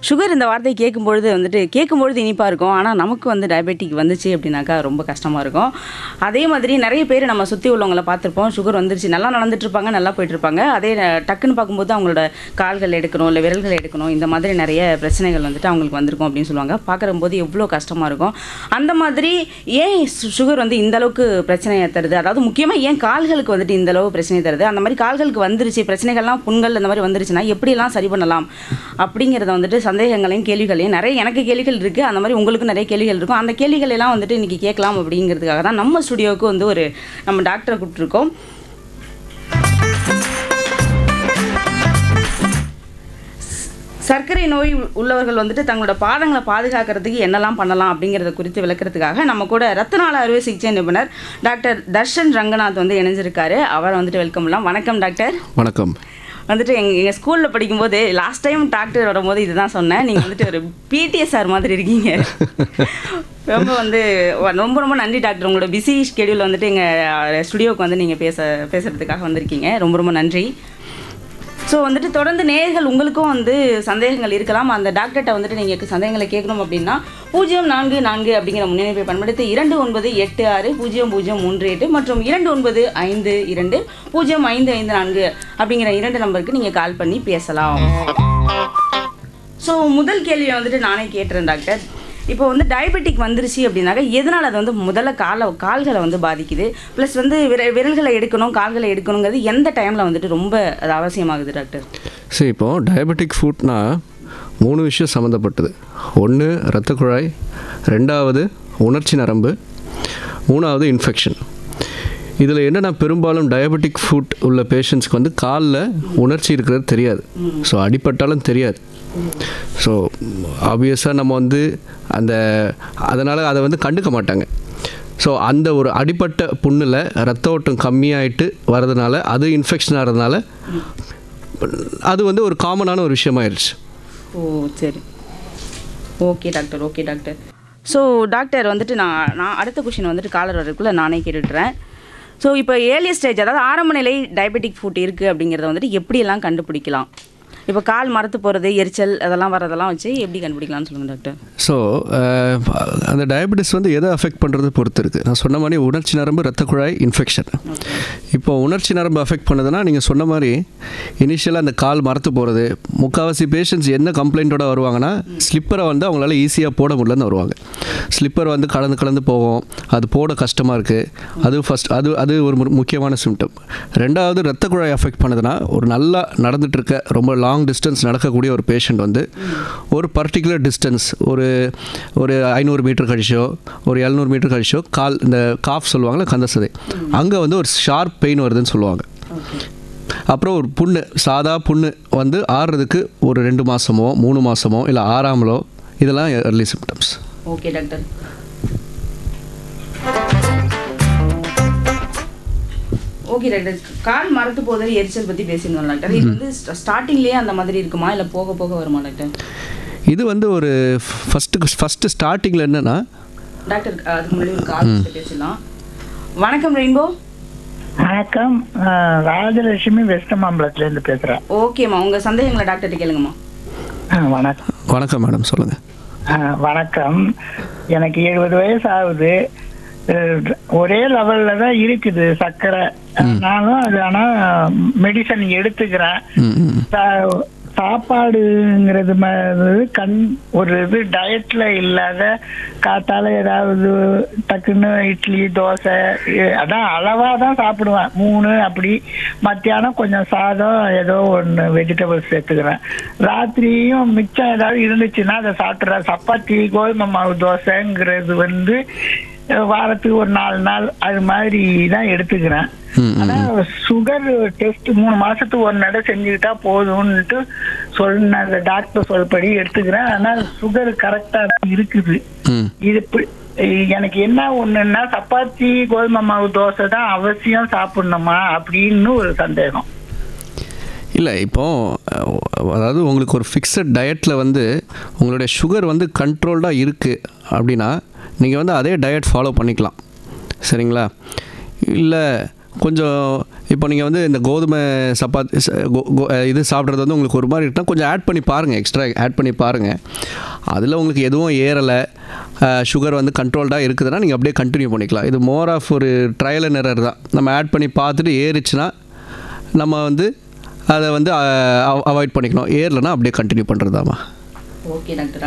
Sugar இந்த வார்த்தையை கேட்கும்பொழுது இனிப்பாக இருக்கும். ஆனால் நமக்கு வந்து டயபெட்டிக் வந்துச்சு அப்படின்னாக்கா ரொம்ப கஷ்டமாக இருக்கும். அதே மாதிரி நிறைய பேர் நம்ம சுற்றி உள்ளவங்களை பார்த்துருப்போம். சுகர் வந்துருச்சு, நல்லா நடந்துட்டு இருப்பாங்க, நல்லா போயிட்டு இருப்பாங்க. அதே டக்குன்னு பார்க்கும்போது அவங்களோட கால்கள் எடுக்கணும், இல்லை விரல்கள் எடுக்கணும், இந்த மாதிரி நிறைய பிரச்சனைகள் வந்துட்டு அவங்களுக்கு வந்திருக்கும் அப்படின்னு சொல்லுவாங்க. பார்க்கும்போது எவ்வளோ கஷ்டமாக இருக்கும். அந்த மாதிரி ஏன் சுகர் வந்து இந்த அளவுக்கு பிரச்சனையை தருது, அதாவது முக்கியமாக ஏன் கால்களுக்கு வந்துட்டு இந்த அளவு பிரச்சனை தருது, அந்த மாதிரி கால்களுக்கு வந்துருச்சு பிரச்சனைகள்லாம், புண்கள் இந்த மாதிரி வந்துருச்சுன்னா எப்படிலாம் சரி பண்ணலாம் அப்படிங்கிறத வந்துட்டு சந்தேகங்களையும் கேள்விகளையும் நிறைய எனக்கு கேள்விகள் இருக்குது. அந்த மாதிரி உங்களுக்கு நிறைய கேள்விகள் இருக்கும். அந்த கேள்விகள் எல்லாம் வந்துட்டு இன்றைக்கி கேட்கலாம் அப்படிங்கிறதுக்காக தான் நம்ம ஸ்டுடியோவுக்கு வந்து நம்ம டாக்டரை கூப்பிட்டுருக்கோம். சர்க்கரை நோய் உள்ளவர்கள் வந்துட்டு தங்களோட பாதங்களை பாதுகாக்கிறதுக்கு என்னெல்லாம் பண்ணலாம் அப்படிங்கிறத குறித்து விளக்குறதுக்காக நம்ம கூட ரத்த நாள அறுவை சிகிச்சை நிபுணர் டாக்டர் தர்ஷன் ரங்கநாத் வந்து இணைஞ்சிருக்காரு. அவரை வந்துட்டு வெல்கம் பண்ணலாம். வணக்கம் டாக்டர். வணக்கம். வந்துட்டு எங்கள் ஸ்கூலில் படிக்கும்போது லாஸ்ட் டைம் டாக்டர் வரும்போது இதுதான் சொன்னேன், நீங்கள் வந்துட்டு ஒரு பிடிஎஸ்ஆர் மாதிரி இருக்கீங்க. ரொம்ப ரொம்ப நன்றி டாக்டர். உங்களோட பிஸி ஸ்கெடியூல் வந்துட்டு எங்கள் ஸ்டுடியோவுக்கு வந்து நீங்கள் பேசுகிறதுக்காக வந்திருக்கீங்க. ரொம்ப ரொம்ப நன்றி. ஸோ வந்துட்டு தொடர்ந்து நேயர்கள் உங்களுக்கும் வந்து சந்தேகங்கள் இருக்கலாம். அந்த டாக்டர்கிட்ட வந்துட்டு நீங்கள் சந்தேகங்களை கேட்கணும் அப்படின்னா 044 அப்படிங்கிற முன்னிணைப்பை பயன்படுத்தி 29860038 மற்றும் 2952055554 அப்படிங்கிற 2 நம்பருக்கு நீங்கள் கால் பண்ணி பேசலாம். ஸோ முதல் கேள்வியை வந்துட்டு நானே கேட்டுறேன் டாக்டர். இப்போ வந்து டயபெட்டிக் வந்துருச்சு அப்படின்னாக்கா எதனால் அது வந்து முதல்ல கால்களை வந்து பாதிக்குது, ப்ளஸ் வந்து விரல்களை எடுக்கணும், கால்களை எடுக்கணுங்கிறது எந்த டைமில் வந்துட்டு ரொம்ப அது அவசியமாகுது டாக்டர்? சரி, இப்போது டயபெட்டிக் ஃபுட்னா 3 விஷயம் சம்மந்தப்பட்டது. ஒன்று இரத்த குழாய், 2வது உணர்ச்சி நரம்பு, 3வது இன்ஃபெக்ஷன். இதில் என்னென்னா பெரும்பாலும் டயபெட்டிக் ஃபுட் உள்ள பேஷண்ட்ஸ்க்கு வந்து காலில் உணர்ச்சி இருக்கிறது தெரியாது. ஸோ அடிப்பட்டாலும் தெரியாது. ஸோ ஆப்வியஸாக நம்ம வந்து அதனால் அதை வந்து கண்டுக்க மாட்டாங்க. ஸோ அந்த ஒரு அடிப்பட்ட புண்ணில் ரத்த ஓட்டம் கம்மியாயிட்டு வரதுனால, அது இன்ஃபெக்ஷன் ஆகிறதுனால அது வந்து ஒரு காமனான ஒரு விஷயமாயிருச்சு. ஓ சரி, ஓகே டாக்டர். ஸோ டாக்டர் வந்துட்டு நான் அடுத்த கொஷின் வந்துட்டு காலர் வரதுக்குள்ளே நானே கேட்டுட்டுறேன். ஸோ இப்போ ஏர்லி ஸ்டேஜ், அதாவது ஆரம்ப நிலை டயபெட்டிக் ஃபுட் இருக்குது அப்படிங்கிறத வந்துட்டு எப்படியெல்லாம் கண்டுபிடிக்கலாம்? இப்போ கால் மரத்து போகிறது, எரிச்சல் அதெல்லாம் வரதெல்லாம் வச்சு எப்படி கண்டுபிடிக்கலாம்னு சொல்லுங்கள் டாக்டர். ஸோ அந்த டயபெட்டிஸ் வந்து எதை அஃபெக்ட் பண்ணுறது பொறுத்து இருக்குது. நான் சொன்ன மாதிரி உணர்ச்சி நரம்பு, ரத்த குழாய், இன்ஃபெக்ஷன். இப்போ உணர்ச்சி நரம்பு அஃபெக்ட் பண்ணுதுன்னா நீங்கள் சொன்ன மாதிரி இனிஷியலாக அந்த கால் மரத்து போகிறது, முக்கால்வாசி பேஷண்ட்ஸ் என்ன கம்ப்ளைண்ட்டோட வருவாங்கன்னா ஸ்லிப்பரை வந்து அவங்களால ஈஸியாக போட முடியலன்னு வருவாங்க. ஸ்லிப்பர் வந்து கலந்து போகும், அது போட கஷ்டமாக இருக்குது. அது ஃபஸ்ட் அது ஒரு முக்கியமான சிம்டம். 2வது ரத்த குழாய் அஃபெக்ட் பண்ணுதுன்னா ஒரு நல்லா நடந்துகிட்ருக்க ரொம்ப லாங் டிஸ்டன்ஸ் நடக்கக்கூடிய ஒரு பேஷண்ட் வந்து ஒரு பர்டிகுலர் டிஸ்டன்ஸ் ஒரு 500 மீட்டர் கழிச்சோ ஒரு 700 மீட்டர் கழிச்சோ இந்த காஃப் சொல்லுவாங்கள்ல, கந்தசதை, அங்கே வந்து ஒரு ஷார்ப் பெயின் வருதுன்னு சொல்லுவாங்க. அப்புறம் ஒரு சாதா புண்ணு வந்து ஆறுறதுக்கு ஒரு 2 மாதமோ 3 மாதமோ இல்லை ஆறாமலோ, இதெல்லாம் early symptoms. Okay doctor. Okay doctor, கால் மரத்து போதல் எரிச்சல் பற்றி பேசியிருந்தோம் டாக்டர். இது வந்து ஸ்டார்டிங்லேயே அந்த மாதிரி இருக்குமா இல்லை போக போக வருமா டாக்டர்? இது வந்து ஒரு ஃபஸ்ட்டு ஸ்டார்டிங்கில் என்னென்னா டாக்டர், அதுக்கு முன்னாடி ஒரு கால் பேசலாம். வணக்கம் ரெயின்போ. வணக்கம், ராஜலட்சுமி வெஸ்ட் மாம்பலத்துலேருந்து பேசுகிறேன். ஓகேம்மா, உங்கள் சந்தேகங்களை டாக்டர்கிட்ட கேளுங்கம்மா. வணக்கம் மேடம், சொல்லுங்கள். வணக்கம், எனக்கு 70 வயசு ஆகுது. ஒரே லெவல்ல தான் இருக்குது சர்க்கரை. நானும் அது ஆனால் மெடிசன் எடுத்துக்கிறேன். சாப்பாடுங்கிறது ஒரு இது டயட்ல இல்லாத, காத்தால ஏதாவது டக்குன்னு இட்லி தோசை அதான் அளவாக தான் சாப்பிடுவேன், 3 அப்படி. மத்தியானம் கொஞ்சம் சாதம் ஏதோ ஒன்று வெஜிடபிள்ஸ் சேர்த்துக்கிறேன். ராத்திரியும் மிச்சம் ஏதாவது இருந்துச்சுன்னா அதை சாப்பிட்றேன். சப்பாத்தி, கோதுமை மாவு தோசைங்கிறது வந்து வாரத்துக்கு ஒரு 4 நாள் அது மாதிரி தான் எடுத்துக்கிறேன். ஆனா சுகர் டெஸ்ட் 3 மாசத்துக்கு ஒரு நட செஞ்சுக்கிட்டா போதும்னுட்டு சொன்ன அந்த டாக்டர் சொல்படி எடுத்துக்கிறேன். ஆனா சுகர் கரெக்டா இருக்குது. இது எனக்கு என்ன ஒண்ணுன்னா, சப்பாத்தி கோதுமை மாவு தோசை தான் அவசியம் சாப்பிடணுமா அப்படின்னு ஒரு சந்தேகம். இல்லை, இப்போது அதாவது உங்களுக்கு ஒரு ஃபிக்ஸட் டயட்டில் வந்து உங்களுடைய சுகர் வந்து கண்ட்ரோல்டாக இருக்குது அப்படின்னா நீங்கள் வந்து அதே டயட் ஃபாலோ பண்ணிக்கலாம், சரிங்களா? இல்லை கொஞ்சம் இப்போ நீங்கள் வந்து இந்த கோதுமை சப்பாத்தி இது சாப்பிட்றது வந்து உங்களுக்கு ஒரு மாதிரி இருக்குன்னா கொஞ்சம் ஆட் பண்ணி பாருங்கள், எக்ஸ்ட்ரா ஆட் பண்ணி பாருங்கள். அதில் உங்களுக்கு எதுவும் ஏறலை, சுகர் வந்து கண்ட்ரோல்டாக இருக்குதுன்னா நீங்கள் அப்படியே கண்டினியூ பண்ணிக்கலாம். இது மோர் ஆஃப் ஒரு ட்ரையல் அண்ட் எரர் தான். நம்ம ஆட் பண்ணி பார்த்துட்டு ஏறிச்சுன்னா நம்ம வந்து அதை வந்து அவாய்ட் பண்ணிக்கணும், ஏறலைன்னா அப்படியே கண்டினியூ பண்ணுறதாம்மா. ஓகே டாக்டர்,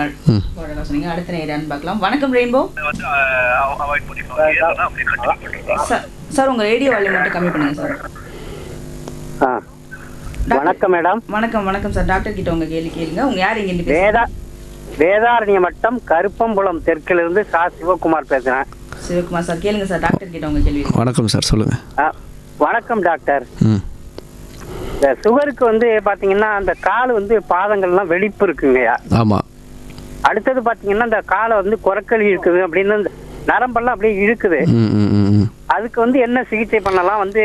அழகாக சொன்னீங்க. அடுத்த நேரம் பார்க்கலாம். வணக்கம் ரெயின்போ. சார் உங்கள் ரேடியோ வால்யூம் மட்டும் கம்மி பண்ணுங்க சார். வணக்கம் மேடம். வணக்கம் சார். டாக்டர் கிட்ட உங்க கேள்வி கேளுங்க. உங்க யார் இங்க வேதாரண்ய மட்டம் கருப்பம்புலம் தெற்கிலிருந்து சா சிவகுமார் பேசுறேன். சிவகுமார் சார், கேளுங்க சார் டாக்டர் கிட்ட உங்க கேள்வி. வணக்கம் சார், சொல்லுங்க. வணக்கம் டாக்டர். இந்த சுகருக்கு வந்து பாத்தீங்கன்னா அந்த கால் வந்து பாதங்கள்லாம் வெடிப்பு இருக்குங்கய்யா. ஆமா. அடுத்தது பாத்தீங்கன்னா இந்த காலை வந்து குரக்கலி இருக்குது அப்படின்னு நரம்பெல்லாம் அப்படியே இழுக்குது. அதுக்கு வந்து என்ன சிகிச்சை பண்ணலாம்? வந்து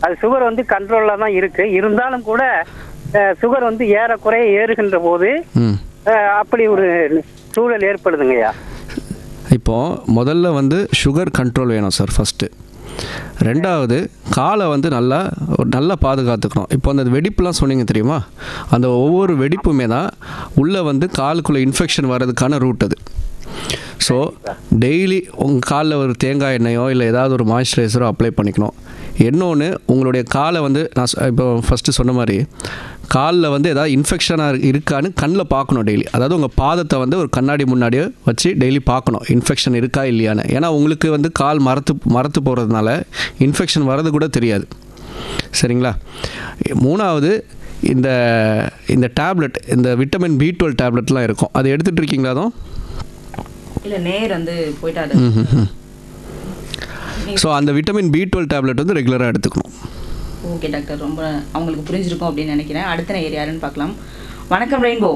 அது சுகர் வந்து கண்ட்ரோல்ல தான் இருக்கு, இருந்தாலும் கூட சுகர் வந்து ஏறக்குறைய ஏறுகின்ற போது அப்படி ஒரு சூழல் ஏற்படுதுங்கய்யா. இப்போது முதல்ல வந்து சுகர் கண்ட்ரோல் வேணும் சார் ஃபஸ்ட்டு. ரெண்டாவது காலை வந்து நல்லா பாதுகாத்துக்கணும். இப்போ அந்த வெடிப்புலாம் சொன்னீங்க தெரியுமா, அந்த ஒவ்வொரு வெடிப்புமே தான் உள்ளே வந்து காலுக்குள்ளே இன்ஃபெக்ஷன் வர்றதுக்கான ரூட் அது. ஸோ டெய்லி உங்கள் காலில் ஒரு தேங்காய் எண்ணெயோ இல்லை ஏதாவது ஒரு மாய்ஸ்சரைசரோ அப்ளை பண்ணிக்கணும். இன்னொன்று, உங்களுடைய காலை வந்து நான் இப்போ ஃபஸ்ட்டு சொன்ன மாதிரி காலில் வந்து ஏதாவது இன்ஃபெக்ஷனாக இருக்கான்னு கண்ணில் பார்க்கணும் டெய்லி. அதாவது உங்கள் பாதத்தை வந்து ஒரு கண்ணாடி முன்னாடியே வச்சு டெய்லி பார்க்கணும் இன்ஃபெக்ஷன் இருக்கா இல்லையான்னு. ஏன்னா உங்களுக்கு வந்து கால் மரத்து போகிறதுனால இன்ஃபெக்ஷன் வர்றது கூட தெரியாது. சரிங்களா? மூணாவது, இந்த டேப்லெட், இந்த விட்டமின் B12 டேப்லெட்லாம் இருக்கும், அது எடுத்துகிட்டு இருக்கீங்களா? அதுவும் இல்லை, நேர் வந்து போயிட்டாரு. ஸோ அந்த விட்டமின் B12 டேப்லெட் வந்து ரெகுலராக எடுத்துக்கணும். ஓகே டாக்டர், ரொம்ப அவங்களுக்கு புரிஞ்சிருக்கும் அப்படின்னு நினைக்கிறேன். அடுத்த நேர் யாருன்னு பார்க்கலாம். வணக்கம் ரெயின்போ.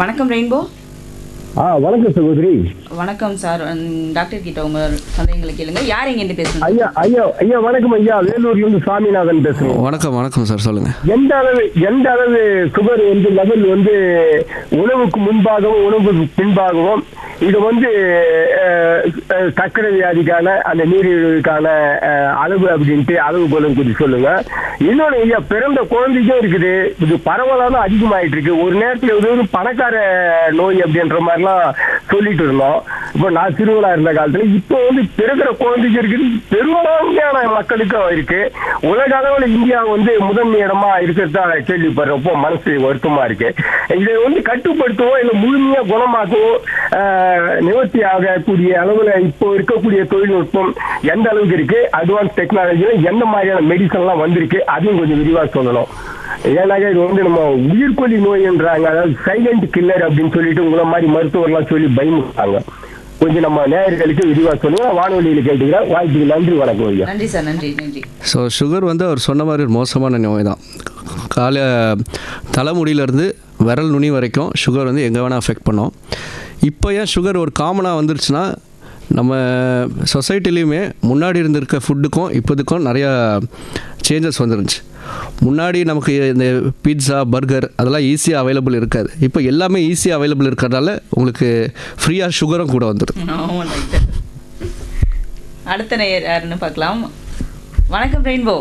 வணக்கம் ரெயின்போ. வணக்கம் சகோதரி. வணக்கம் சார். டாக்டர் கிட்ட உங்க சந்தேகங்களை கேளுங்க. யார் இங்க பேசுறீங்க? ஐயா வணக்கம் ஐயா. வேலூர்ல இருந்து சாமிநாதன் பேசுறேன். வணக்கம் சார், சொல்லுங்க. எந்த அளவு சுகர் வந்து லெவல் வந்து உணவுக்கு முன்பாகவும் உணவுக்கு பின்பாகவும் இது வந்து சர்க்கரை வியாதிக்கான அந்த நீரிழிவுக்கான அளவு அப்படின்ட்டு அளவு போலும் குறித்து சொல்லுங்க. இன்னொன்று ஐயா, பிறந்த குழந்தைக்கும் இருக்குது, இது பரவலாக அதிகமாயிட்டு இருக்கு. ஒரு நேரத்தில் இது பணக்கார நோய் அப்படின்ற மாதிரிலாம் சொல்லிட்டு இருந்தோம். இப்போ நான் சிறுவனா இருந்த காலத்துல இப்போ வந்து பிறக்கிற குழந்தைக்கு இருக்குது, பெரும்பான்மையான மக்களுக்கும் இருக்கு. உலக அளவில் இந்தியா வந்து முதன்மை இடமா இருக்கிறதா கேள்விப்படுறப்போ மனசு வருத்தமா இருக்கு. இதை வந்து கட்டுப்படுத்தவோ இல்லை முழுமையா குணமாக்கவோ நிவர்த்தி ஆகக்கூடிய அளவுல இப்போ இருக்கக்கூடிய தொழில்நுட்பம் எந்த அளவுக்கு இருக்கு, அட்வான்ஸ் டெக்னாலஜில எந்த மாதிரியான மெடிசன் எல்லாம் வந்திருக்கு, அதையும் கொஞ்சம் விரிவா சொல்லணும். ஏன்னாக்க இது வந்து நம்ம உயிர்கொல்லி நோய்ன்றாங்க, அதாவது சைலண்ட் கில்லர் அப்படின்னு சொல்லிட்டு உங்களை மாதிரி மருத்துவர்லாம் சொல்லி பயமுறுத்தாங்க. கொஞ்சம் நம்ம நேயர்களுக்கு விரிவாக சொல்லுங்க. வானொலியில் கேட்டுக்கிறேன். வாய்ப்புக்கு நன்றி. வணக்கம் ஐயா. நன்றி சார். நன்றி. ஸோ சுகர் வந்து அவர் சொன்ன மாதிரி ஒரு மோசமான நோய் தான். தலைமுடியிலேருந்து விரல் நுனி வரைக்கும் சுகர் வந்து எங்கே வேணால் அஃபெக்ட் பண்ணோம். இப்போ ஏன் சுகர் ஒரு காமனாக வந்துருச்சுன்னா, நம்ம சொசைட்டிலையுமே முன்னாடி இருந்திருக்க ஃபுட்டுக்கும் இப்போதுக்கும் நிறையா சேஞ்சஸ் வந்துருந்துச்சு. முன்னாடி நமக்கு இந்த பீட்சா, பர்கர் அதெல்லாம் ஈஸியாக அவைலபிள் இருக்காது. இப்போ எல்லாமே ஈஸியாக அவைலபிள் இருக்கிறதால உங்களுக்கு ஃப்ரீயாக சுகரும் கூட வந்துடும். அடுத்த நேயர் யாருன்னு பார்க்கலாம். வணக்கம் ரெயின்போ.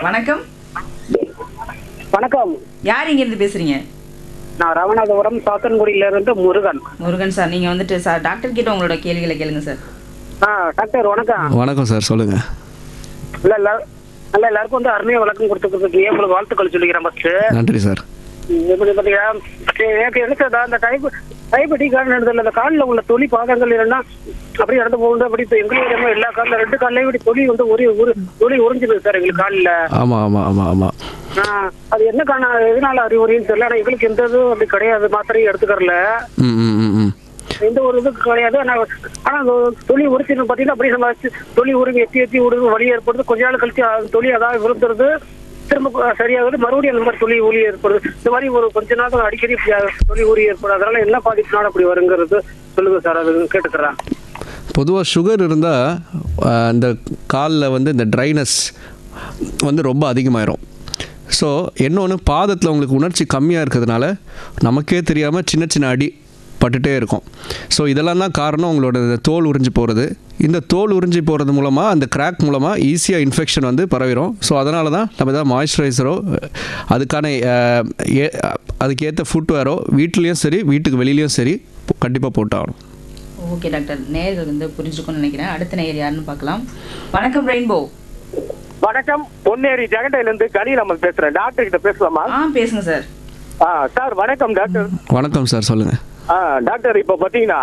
வணக்கம். வணக்கம். யார் இங்கேருந்து பேசுறீங்க? நான் ராமநாதபுரம் சாத்தன்குடியில இருந்து முருகன் சார், நீங்க வந்துட்டு சார் டாக்டர் கிட்ட உங்களோட கேள்விகளை கேளுங்க சார். டாக்டர் வணக்கம். வணக்கம் சார், சொல்லுங்க. நல்லா எல்லாருக்கும் வந்து அருமையா விளக்கம் கொடுத்துக்கிறதுக்கு உங்களுக்கு வாழ்த்துக்கள் சொல்லிக்கிறேன். ஃபர்ஸ்ட் நன்றி சார். எப்படி பாத்தீங்கன்னா எனக்கு எடுத்ததா அந்த டைபெட்டிக்கான அந்த காலில் உள்ள தொலி பாதங்கள் இல்லைன்னா அப்படியே நடந்து போகுது. அப்படி இப்போ எங்களுக்கு எல்லா காலில் 2 காலையும் இப்படி தொலி வந்து ஒரு தொலி உறிஞ்சிருக்கு சார் எங்களுக்கு காலில். ஆமா. அது என்ன எதனால அறிகுறின்னு தெரியல. ஆனா எங்களுக்கு எந்த இதுவும் அப்படி கிடையாது, மாத்திரையும் எடுத்துக்கறல, எந்த ஒரு இது கிடையாது. ஆனா தொலி உரிச்சு பாத்தீங்கன்னா அப்படி நம்ம தொலி உரிமை எத்தி உருவி வலி ஏற்படுது. கொஞ்ச நாள் கழிச்சு தொலி அதாவது விழுந்துருது, திரும்ப சரியாகுது, மறுபடியும் அந்த மாதிரி தொலி ஊறி ஏற்படுது. இந்த மாதிரி ஒரு கொஞ்ச நாள் அடிக்கடி தொலி ஊறி ஏற்படும். அதனால என்ன பாதிப்புனால அப்படி வருங்கிறது சொல்லுங்க சார், அது கேட்டுக்கிறேன். பொதுவாக சுகர் இருந்தால் இந்த காலில் வந்து இந்த ட்ரைனஸ் வந்து ரொம்ப அதிகமாயிரும். ஸோ இன்னொன்று, பாதத்தில் உங்களுக்கு உணர்ச்சி கம்மியாக இருக்கிறதுனால நமக்கே தெரியாமல் சின்ன அடி பட்டுட்டே இருக்கும். ஸோ இதெல்லாம் தான் காரணம் உங்களோட தோல் உறிஞ்சி போகிறது. இந்த தோல் உறிஞ்சி போகிறது மூலமாக அந்த கிராக் மூலமாக ஈஸியாக இன்ஃபெக்ஷன் வந்து பரவிடும். ஸோ அதனால தான் நம்ம ஏதாவது மாய்ஸ்சரைசரோ அதுக்கான அதுக்கேற்ற ஃபுட்வேரோ வீட்லேயும் சரி வீட்டுக்கு வெளியிலையும் சரி கண்டிப்பாக போட்டாகணும். ஓகே டாக்டர், நேயர்கள் வந்து புரிஞ்சுக்கணும்னு நினைக்கிறேன். அடுத்த நேயர் யாருன்னு பார்க்கலாம். வணக்கம் ரெயின்போ. வணக்கம், பொன்னேரி ஜெகண்டையிலிருந்து கலீல் அஹ்மத் பேசுறேன். டாக்டர் கிட்ட பேசலாமா? பேசுங்க சார். சார் வணக்கம் டாக்டர். வணக்கம் சார், சொல்லுங்கள். டாக்டர், இப்ப பாத்தீங்கன்னா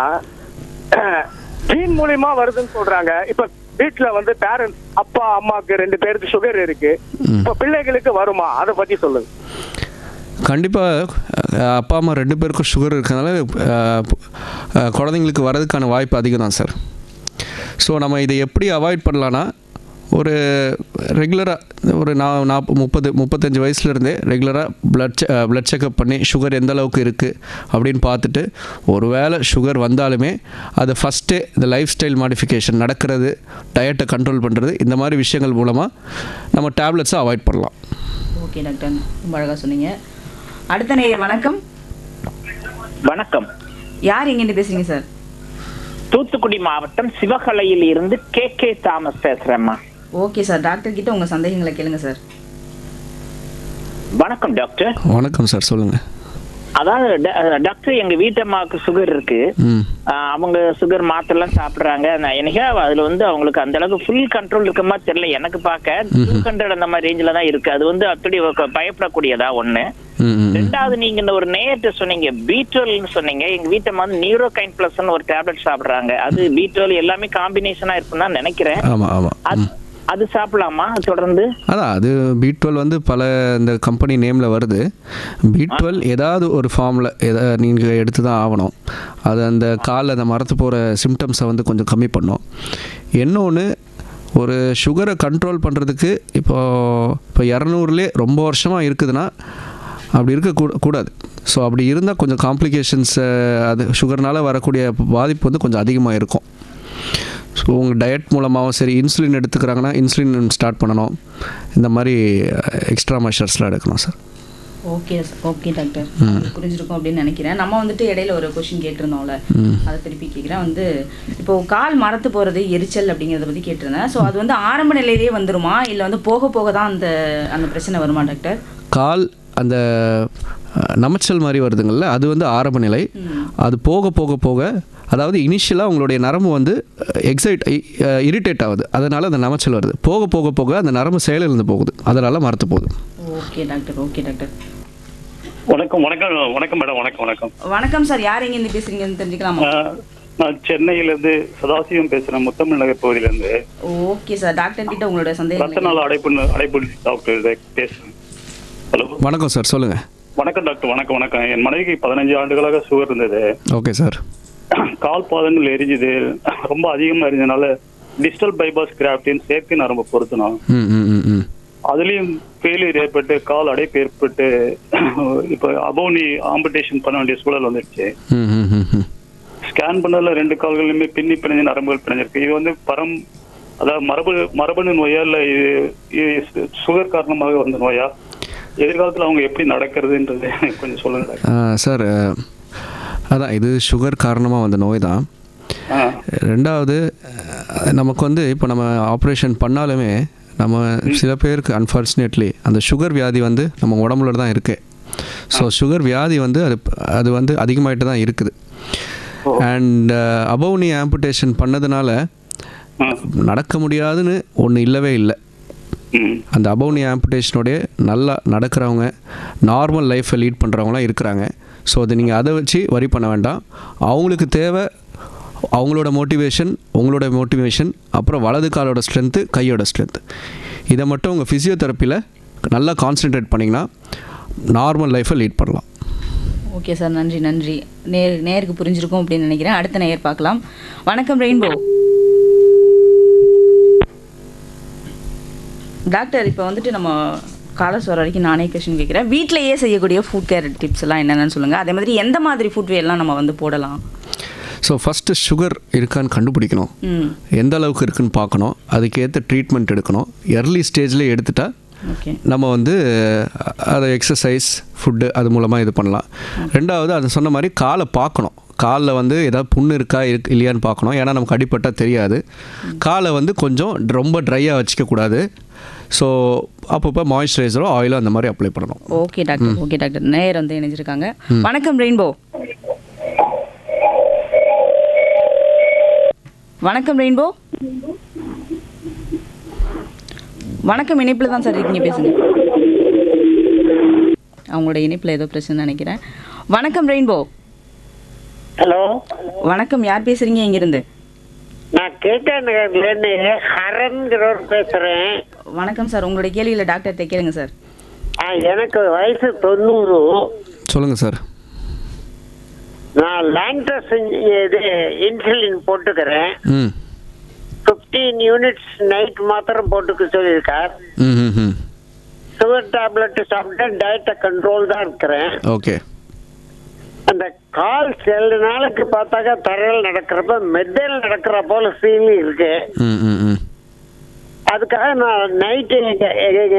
ஜீன் மூலியமா வருதுன்னு சொல்றாங்க. இப்ப வீட்டுல வந்து பேரண்ட்ஸ் அப்பா அம்மாக்கு 2 பேருக்கு சுகர் இருக்கு. இப்ப பிள்ளைகளுக்கு வருமா, அதை பத்தி சொல்லுங்க. கண்டிப்பாக அப்பா அம்மா 2 பேருக்கும் சுகர் இருக்கிறதுனால குழந்தைங்களுக்கு வர்றதுக்கான வாய்ப்பு அதிகம் தான் சார். ஸோ நம்ம இதை எப்படி அவாய்ட் பண்ணலான்னா, ஒரு ரெகுலராக ஒரு 35 வயசுலேருந்தே ரெகுலராக பிளட் செக்கப் பண்ணி சுகர் எந்த அளவுக்கு இருக்குது அப்படின்னு பார்த்துட்டு, ஒரு வேளை சுகர் வந்தாலுமே அதை ஃபஸ்ட்டே இந்த லைஃப் ஸ்டைல் மாடிஃபிகேஷன் நடக்கிறது, டயட்டை கண்ட்ரோல் பண்ணுறது, இந்த மாதிரி விஷயங்கள் மூலமாக நம்ம டேப்லெட்ஸை அவாய்ட் பண்ணலாம். ஓகே டாக்டர், ரொம்ப அழகாக சொன்னீங்க. அடுத்த நேயர் வணக்கம். வணக்கம், யார் எங்கேருந்து பேசுறீங்க சார்? தூத்துக்குடி மாவட்டம் சிவகலையில் இருந்து கே தாமஸ் பேசுறேம்மா. ஓகே சார், டாக்டர் கிட்ட உங்க சந்தேகங்களை கேளுங்க சார். வணக்கம் டாக்டர். வணக்கம் சார், சொல்லுங்கள். அதாவது டாக்டர், எங்க வீட்டம்மாவுக்கு சுகர் இருக்கு. அவங்க சுகர் மாத்திரெல்லாம் சாப்பிடுறாங்க. என்னைக்கா அதுல வந்து அவங்களுக்கு அந்த அளவுக்கு ஃபுல் கண்ட்ரோல் இருக்க மாதிரி தெரியல. எனக்கு பார்க்க 200 அந்த மாதிரி ரேஞ்சில தான் இருக்கு. அது வந்து அப்படி பயப்படக்கூடியதா ஒண்ணு. ரெண்டாவது, நீங்க இந்த ஒரு நேயர்கிட்ட சொன்னீங்க B12 சொன்னீங்க. எங்க வீட்டம்மா வந்து நியூரோகைன் பிளஸ் ஒரு டேப்லெட் சாப்பிடுறாங்க. அது B12 எல்லாமே காம்பினேஷனா இருக்குன்னு தான் நினைக்கிறேன். அது சாப்பிடலாமா தொடர்ந்து? அதான், அது B12 வந்து பல இந்த கம்பெனி நேமில் வருது. B12 ஏதாவது ஒரு ஃபார்மில் நீங்கள் எடுத்து தான் ஆகணும். அது அந்த காலில் அந்த மரத்து போகிற சிம்டம்ஸை வந்து கொஞ்சம் கம்மி பண்ணும். இன்னொன்று, ஒரு சுகரை கண்ட்ரோல் பண்ணுறதுக்கு இப்போ 200லே ரொம்ப வருஷமாக இருக்குதுன்னா அப்படி இருக்கக்கூடாது. ஸோ அப்படி இருந்தால் கொஞ்சம் காம்ப்ளிகேஷன்ஸ், அது சுகர்னால் வரக்கூடிய பாதிப்பு வந்து கொஞ்சம் அதிகமாக இருக்கும். ஸோ உங்கள் டயட் மூலமாகவும் சரி, இன்சுலின் எடுத்துக்கிறாங்கன்னா இன்சுலின் ஸ்டார்ட் பண்ணணும். இந்த மாதிரி எக்ஸ்ட்ரா மெஷர்ஸ்லாம் எடுக்கணும் சார். ஓகே டாக்டர், புரிஞ்சிருக்கும் அப்படின்னு நினைக்கிறேன். நம்ம வந்துட்டு இடையில ஒரு கொஸ்டின் கேட்டிருந்தோம்ல, அதை திருப்பி கேட்குறேன். வந்து இப்போ கால் மரத்து போகிறது எரிச்சல் அப்படிங்கிறத பற்றி கேட்டிருந்தேன். ஸோ அது வந்து ஆரம்ப நிலையிலேயே வந்துருமா, இல்லை வந்து போக போக தான் அந்த பிரச்சனை வருமா டாக்டர்? கால் அந்த நமைச்சல் மாதிரி வருதுங்கள்ல, அது வந்து ஆரம்ப நிலை. அது போக போக போக, அதாவது இனிஷியலாக உங்களுடைய நரம்பு வந்து இரிட்டேட் ஆகுது, அதனால் அந்த நமைச்சல் வருது. போக போக போக அந்த நரம்பு செயலிழந்து போகுது, அதனால் மரத்து போகுது. Okay doctor. வணக்கம் மேடம். வணக்கம் சார், யார் எங்கேருந்து பேசுறீங்கன்னு தெரிஞ்சுக்கலாமா? நான் சென்னையிலிருந்து சதாசிவம் பேசுறேன், முத்தமிழ் நகர் பகுதியிலிருந்து. ஓகே சார், டாக்டர் கிட்ட உங்களோட சந்தேகம். ரத்த நாள் அடைப்பு டாக்டர் பேசுறேன். ஹலோ, வணக்கம் சார், சொல்லுங்கள். வணக்கம் டாக்டர். வணக்கம். என் மனைவிக்கு 15 ஆண்டுகளாக சுகர் இருந்தது. Okay sir. கால் பாதங்கள் எரிஞ்சுது, ரொம்ப அதிகமாக எரிஞ்சதுனால டிஜிட்டல் பைபாஸ் கிராஃப்டின் செயற்கை நரம்பு பொருத்தணும். அதுலேயும் ஃபெயிலியர் ஏற்பட்டு கால் அடைப்பு ஏற்பட்டு இப்போ அபோனி ஆம்புடேஷன் பண்ண வேண்டிய சூழல் வந்துடுச்சு. ஸ்கேன் பண்ணதில் 2 கால்களுமே பின்னி பிணைஞ்ச நரம்புகள் பிணைஞ்சிருக்கு. இது வந்து அதாவது மரபணு நோயா இல்லை சுகர் காரணமாக வந்த நோயா? எதிர்காலத்தில் அவங்க எப்படி நடக்கிறதுன்றது கொஞ்சம் சொல்லுங்க சார். அதான், இது சுகர் காரணமாக வந்த நோய் தான். ரெண்டாவது, நமக்கு வந்து இப்போ நம்ம ஆப்ரேஷன் பண்ணாலுமே நம்ம சில பேருக்கு அன்ஃபார்ச்சுனேட்லி அந்த சுகர் வியாதி வந்து நம்ம உடம்புல தான் இருக்குது. ஸோ சுகர் வியாதி வந்து அது வந்து அதிகமாகிட்டு தான் இருக்குது. அண்ட் அபோவ் நீ ஆம்புடேஷன் பண்ணதுனால நடக்க முடியாதுன்னு ஒன்று இல்லவே இல்லை. அந்த அபோவ் நீ ஆம்புடேஷனோடைய நல்லா நடக்கிறவங்க, நார்மல் லைஃப்பை லீட் பண்ணுறவங்களாம் இருக்கிறாங்க. ஸோ அது நீங்கள் அதை வச்சு வரி பண்ண வேண்டாம். அவங்களுக்கு தேவை அவங்களோட மோட்டிவேஷன், உங்களோட மோட்டிவேஷன், அப்புறம் வலது காலோட ஸ்ட்ரென்த்து, கையோட ஸ்ட்ரென்த்து. இதை மட்டும் உங்கள் ஃபிசியோதெரப்பியில் நல்லா கான்சென்ட்ரேட் பண்ணிங்கன்னா நார்மல் லைஃப்பை லீட் பண்ணலாம். ஓகே சார், நன்றி. நேருக்கு புரிஞ்சிருக்கும் அப்படின்னு நினைக்கிறேன். அடுத்த நேயர் பார்க்கலாம். வணக்கம் ரெயின்போ. டாக்டர், இப்போ வந்துட்டு நம்ம காலஸ் வர வரைக்கும் நானே கொஸ்டின் கேட்குறேன். வீட்டிலேயே செய்யக்கூடிய ஃபுட் கேர் டிப்ஸ் எல்லாம் என்னென்னு சொல்லுங்கள். அதே மாதிரி எந்த மாதிரி ஃபுட்வேர்லாம் நம்ம வந்து போடலாம்? ஸோ ஃபஸ்ட்டு சுகர் இருக்கான்னு கண்டுபிடிக்கணும், எந்த அளவுக்கு இருக்குன்னு பார்க்கணும், அதுக்கேற்ற ட்ரீட்மெண்ட் எடுக்கணும். எர்லி ஸ்டேஜில் எடுத்துட்டா நம்ம வந்து அதை எக்ஸசைஸ், ஃபுட்டு அது மூலமாக இது பண்ணலாம். ரெண்டாவது, அது சொன்ன மாதிரி காலை பார்க்கணும். காலில் வந்து ஏதாவது புண்ணு இருக்கா இல்லையான்னு பார்க்கணும். ஏன்னா நமக்கு அடிப்பட்டால் தெரியாது. காலை வந்து கொஞ்சம் ரொம்ப ட்ரையாக வச்சுக்கக்கூடாது. ஸோ அப்பப்போ மாய்ஸ்சரைசரோ ஆயிலோ அந்த மாதிரி அப்ளை பண்ணணும். Okay doctor, okay doctor. நேயர் வந்து இணைஞ்சிருக்காங்க. வணக்கம் ரெயின்போ. வணக்கம் ரெயின்போ. வணக்கம், இணைப்பில் தான் சார் இருக்கீங்க, பேசுங்க. அவங்களோட இணைப்பில் ஏதோ பிரச்சனை நினைக்கிறேன். வணக்கம் ரெயின்போ. ஹலோ, வணக்கம், யார் பேசுறீங்க, எங்கிருந்து? நான் கேட்ட நகர்லேருந்து ஹரன்கிறவர் பேசுறேன். வணக்கம் சார், உங்களுடைய கேள்வியில் டாக்டர் கேளுங்க சார். எனக்கு வயசு 90. சொல்லுங்கள் சார். நான் லான்டஸ் இது இன்சுலின் போட்டுக்கிறேன். 15 யூனிட்ஸ் நைட் மாத்திரம் போட்டுக்க சொல்லியிருக்கார். சுகர் டேப்லெட் சாப்பிட்டு டயட்டை கண்ட்ரோல் தான் இருக்கிறேன். ஓகே. அந்த கால் சில நாளுக்கு பார்த்தாக்கா தரையில் நடக்கிறப்ப மெத்தையில் நடக்கிற போல ஃபீலிங் இருக்கு. அதுக்காக நான் நைட்டு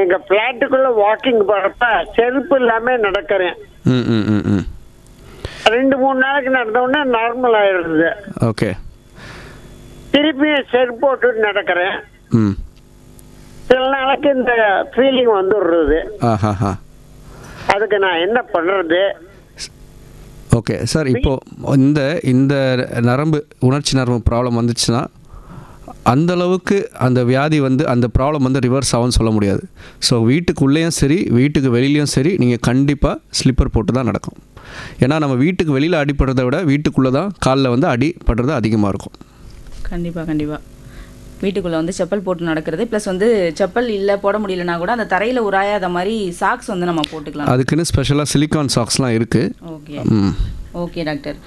எங்க பிளாட்டுக்குள்ள வாக்கிங் போறப்ப செருப்பு இல்லாம நடக்கிறேன். 2-3 நாளைக்கு நடந்த உடனே நார்மல் ஆயிடுது. ஓகே. திருப்பியும் செருப்பு போட்டு நடக்கிறேன். சில நாளைக்கு இந்த ஃபீலிங் வந்துடுறது. அதுக்கு நான் என்ன பண்றது? ஓகே சார், இப்போது இந்த நரம்பு உணர்ச்சி நரம்பு ப்ராப்ளம் வந்துச்சுன்னா அந்தளவுக்கு அந்த வியாதி வந்து அந்த ப்ராப்ளம் வந்து ரிவர்ஸ் ஆகும்னு சொல்ல முடியாது. ஸோ வீட்டுக்குள்ளேயும் சரி வீட்டுக்கு வெளியிலையும் சரி நீங்கள் கண்டிப்பாக ஸ்லிப்பர் போட்டு தான் நடக்கும். ஏன்னா நம்ம வீட்டுக்கு வெளியில் அடிப்படுறதை விட வீட்டுக்குள்ளே தான் காலில் வந்து அடிப்படுறது அதிகமாக இருக்கும். கண்டிப்பாக கண்டிப்பாக. வீட்டுக்குள்ளே வந்து செப்பல் போட்டு நடக்கிறது ப்ளஸ் வந்து செப்பல் இல்லை போட முடியலனா கூட அந்த தரையில் உராயாத மாதிரி சாக்ஸ் வந்து நம்ம போட்டுக்கலாம். அதுக்குன்னு ஸ்பெஷலாக சிலிக்கான் சாக்ஸ்லாம் இருக்குது. Okay okay doctor.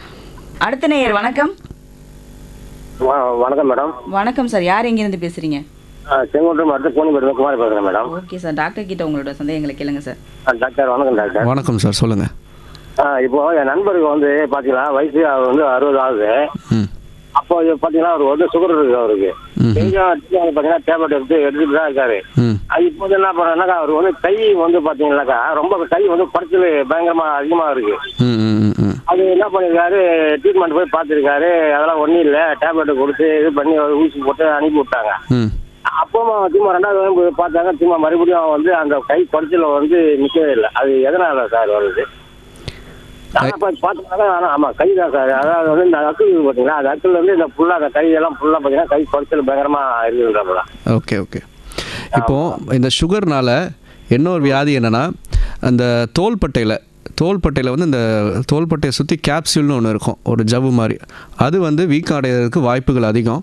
அடுத்த நேயர் வணக்கம். வணக்கம் மேடம். வணக்கம் சார், யார் எங்கேருந்து பேசுகிறீங்க? செங்கோட்டம் அடுத்த கோணிபேட்டில் குமார் பேசுகிறேன் மேடம். ஓகே சார், டாக்டர் கிட்ட உங்களோட சந்தேகங்களை கேளுங்க சார். டாக்டர் வணக்கம் டாக்டர். வணக்கம் சார், சொல்லுங்கள். இப்போ என் நண்பருக்கு வந்து பார்த்தீங்கன்னா வயசு அவர் வந்து 60 ஆகுது. அப்போ பார்த்தீங்கன்னா அவர் வந்து சுகர் இருக்கு அவருக்கு. பார்த்தீங்கன்னா டேப்லெட் எடுத்துட்டு தான் இருக்காரு. இப்போ வந்து என்ன பண்ணுறாருனாக்கா அவர் வந்து கை வந்து பார்த்தீங்கன்னாக்கா ரொம்ப கை வந்து குறைச்சல் பயங்கரமாக அதிகமாக இருக்கு. அது என்ன பண்ணியிருக்காரு, ட்ரீட்மெண்ட் போய் பார்த்துருக்காரு. அதெல்லாம் ஒன்றும் இல்லை, டேப்லெட் கொடுத்து இது பண்ணி ஊசி போட்டு அனுப்பி விட்டாங்க. அப்போ சும்மா 2வது போய் பார்த்தாங்க, சும்மா மறுபடியும் வந்து அந்த கை குறைச்சல் வந்து நிற்கவே இல்லை. அது எதனால சார் வருது? பார்த்தீங்கன்னா ஆமாம் கை தான் சார். அதாவது வந்து இந்த அக்கிள் பார்த்தீங்கன்னா அந்த அக்கிள் வந்து இந்த ஃபுல்லாக அந்த கையெல்லாம் ஃபுல்லாக பார்த்தீங்கன்னா கை குறைச்சல் பயங்கரமாக இருக்குதுன்றா. Okay okay. இப்போது இந்த சுகர்னால் இன்னொரு வியாதி என்னென்னா, அந்த தோள்பட்டையில் வந்து இந்த தோள்பட்டையை சுற்றி கேப்சியூல்னு ஒன்று இருக்கும், ஒரு ஜவ்வு மாதிரி. அது வந்து வீக் அடைகிறதுக்கு வாய்ப்புகள் அதிகம்.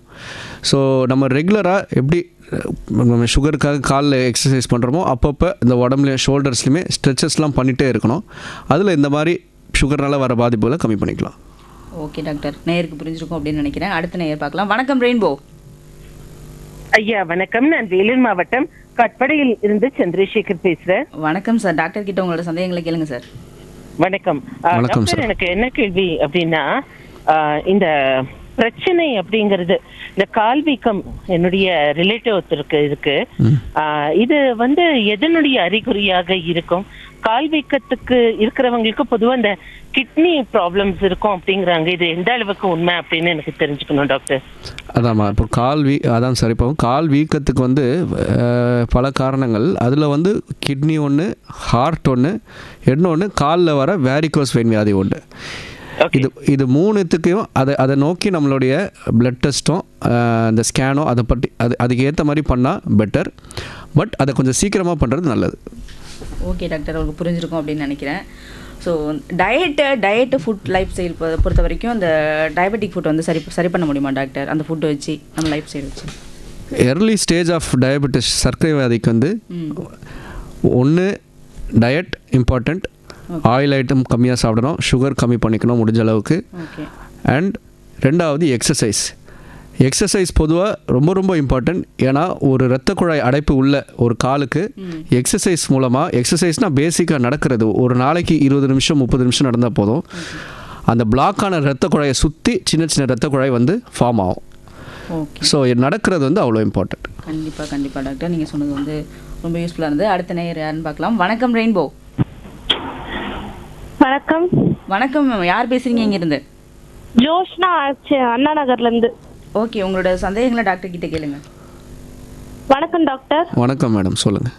ஸோ நம்ம ரெகுலராக எப்படி நம்ம சுகருக்காக காலில் எக்ஸசைஸ் பண்ணுறோமோ அப்பப்போ இந்த உடம்புலையும் ஷோல்டர்ஸ்லையுமே ஸ்ட்ரெச்சஸ்லாம் பண்ணிகிட்டே இருக்கணும். அதில் இந்த மாதிரி சுகர்னால் வர பாதிப்புகளை கம்மி பண்ணிக்கலாம். ஓகே டாக்டர், நேயருக்கு புரிஞ்சிருக்கும் அப்படின்னு நினைக்கிறேன். அடுத்த நேயர் பார்க்கலாம். வணக்கம் ரெயின்போ. ஐயா வணக்கம், நான் வேலூர் மாவட்டம் கட்படையில் இருந்து சந்திரசேகர் பேசுறேன். வணக்கம் சார், டாக்டர் கிட்ட உங்களோட சந்தேகங்களை கேளுங்க சார். வணக்கம் டாக்டர். எனக்கு என்ன கேள்வி அப்படின்னா, இந்த பிரச்சனை அப்படிங்கிறது இந்த கால் வீக்கம் என்னுடைய ரிலேட்டிவ் ஒருத்தருக்கு இருக்கு. இது வந்து எதனுடைய அறிகுறியாக இருக்கும்? கால் வீக்கத்துக்கு இருக்கிறவங்களுக்கு பொதுவாக இந்த கிட்னி ப்ராப்ளம்ஸ் இருக்கும் அப்படிங்கிறாங்க. இது எந்த அளவுக்கு உண்மை அப்படின்னு எனக்கு தெரிஞ்சுக்கணும் டாக்டர். அதாம்மா, இப்போ அதான் சார். இப்போ கால் வீக்கத்துக்கு வந்து பல காரணங்கள். அதில் வந்து கிட்னி ஒன்று, ஹார்ட் ஒன்று, இன்னொன்று காலில் வர வேரிகோஸ் வெயின் வியாதி ஒன்று. இது 3த்துக்கையும் அதை நோக்கி நம்மளுடைய பிளட் டெஸ்ட்டும் இந்த ஸ்கேனோ அதை பற்றி அதுக்கு ஏற்ற மாதிரி பண்ணால் பெட்டர். பட் அதை கொஞ்சம் சீக்கிரமாக பண்ணுறது நல்லது. ஓகே டாக்டர், உங்களுக்கு புரிஞ்சிருக்கும் அப்படின்னு நினைக்கிறேன். So diet food life style பொறுத்த வரைக்கும் அந்த டயபெட்டிக் ஃபுட் வந்து சரி பண்ண முடியுமா டாக்டர்? அந்த ஃபுட்டை வச்சு நம்ம லைஃப் ஸ்டைல் வச்சு எர்லி ஸ்டேஜ் ஆஃப் டயபெட்டிஸ் சர்க்கரை வியாதிக்கு வந்து ஒன்று டயட் இம்பார்ட்டண்ட். ஆயில் ஐட்டம் கம்மியாக சாப்பிடணும், சுகர் கம்மி பண்ணிக்கணும் முடிஞ்ச அளவுக்கு. அண்ட் 2வது எக்ஸசைஸ் பொதுவாக ரொம்ப ரொம்ப இம்பார்ட்டண்ட். ஏன்னா ஒரு இரத்த குழாய் அடைப்பு உள்ள ஒரு காலுக்கு எக்ஸசைஸ் மூலமாக, எக்ஸசைஸ்னால் பேசிக்காக நடக்கிறது, ஒரு நாளைக்கு 20 நிமிஷம் 30 நிமிஷம் நடந்தால் போதும், அந்த பிளாக்கான இரத்த குழாயை சுற்றி சின்ன சின்ன இரத்த குழாய் வந்து ஃபார்ம் ஆகும். ஸோ நடக்கிறது வந்து அவ்வளோ இம்பார்ட்டண்ட். கண்டிப்பாக டாக்டர், நீங்கள் சொன்னது வந்து ரொம்ப யூஸ்ஃபுல்லாக இருந்தது. அடுத்த நேயர் யாருன்னு பார்க்கலாம். வணக்கம் ரெயின்போ. வணக்கம். வணக்கம், யார் பேசுறீங்க இங்கிருந்து? ஜோஷ்னா அண்ணா நகர்ல இருந்து. ஓகே, உங்களோட சந்தேகங்களை டாக்டர் கிட்ட கேளுங்க. வணக்கம் டாக்டர். வணக்கம் மேடம், சொல்லுங்கள்.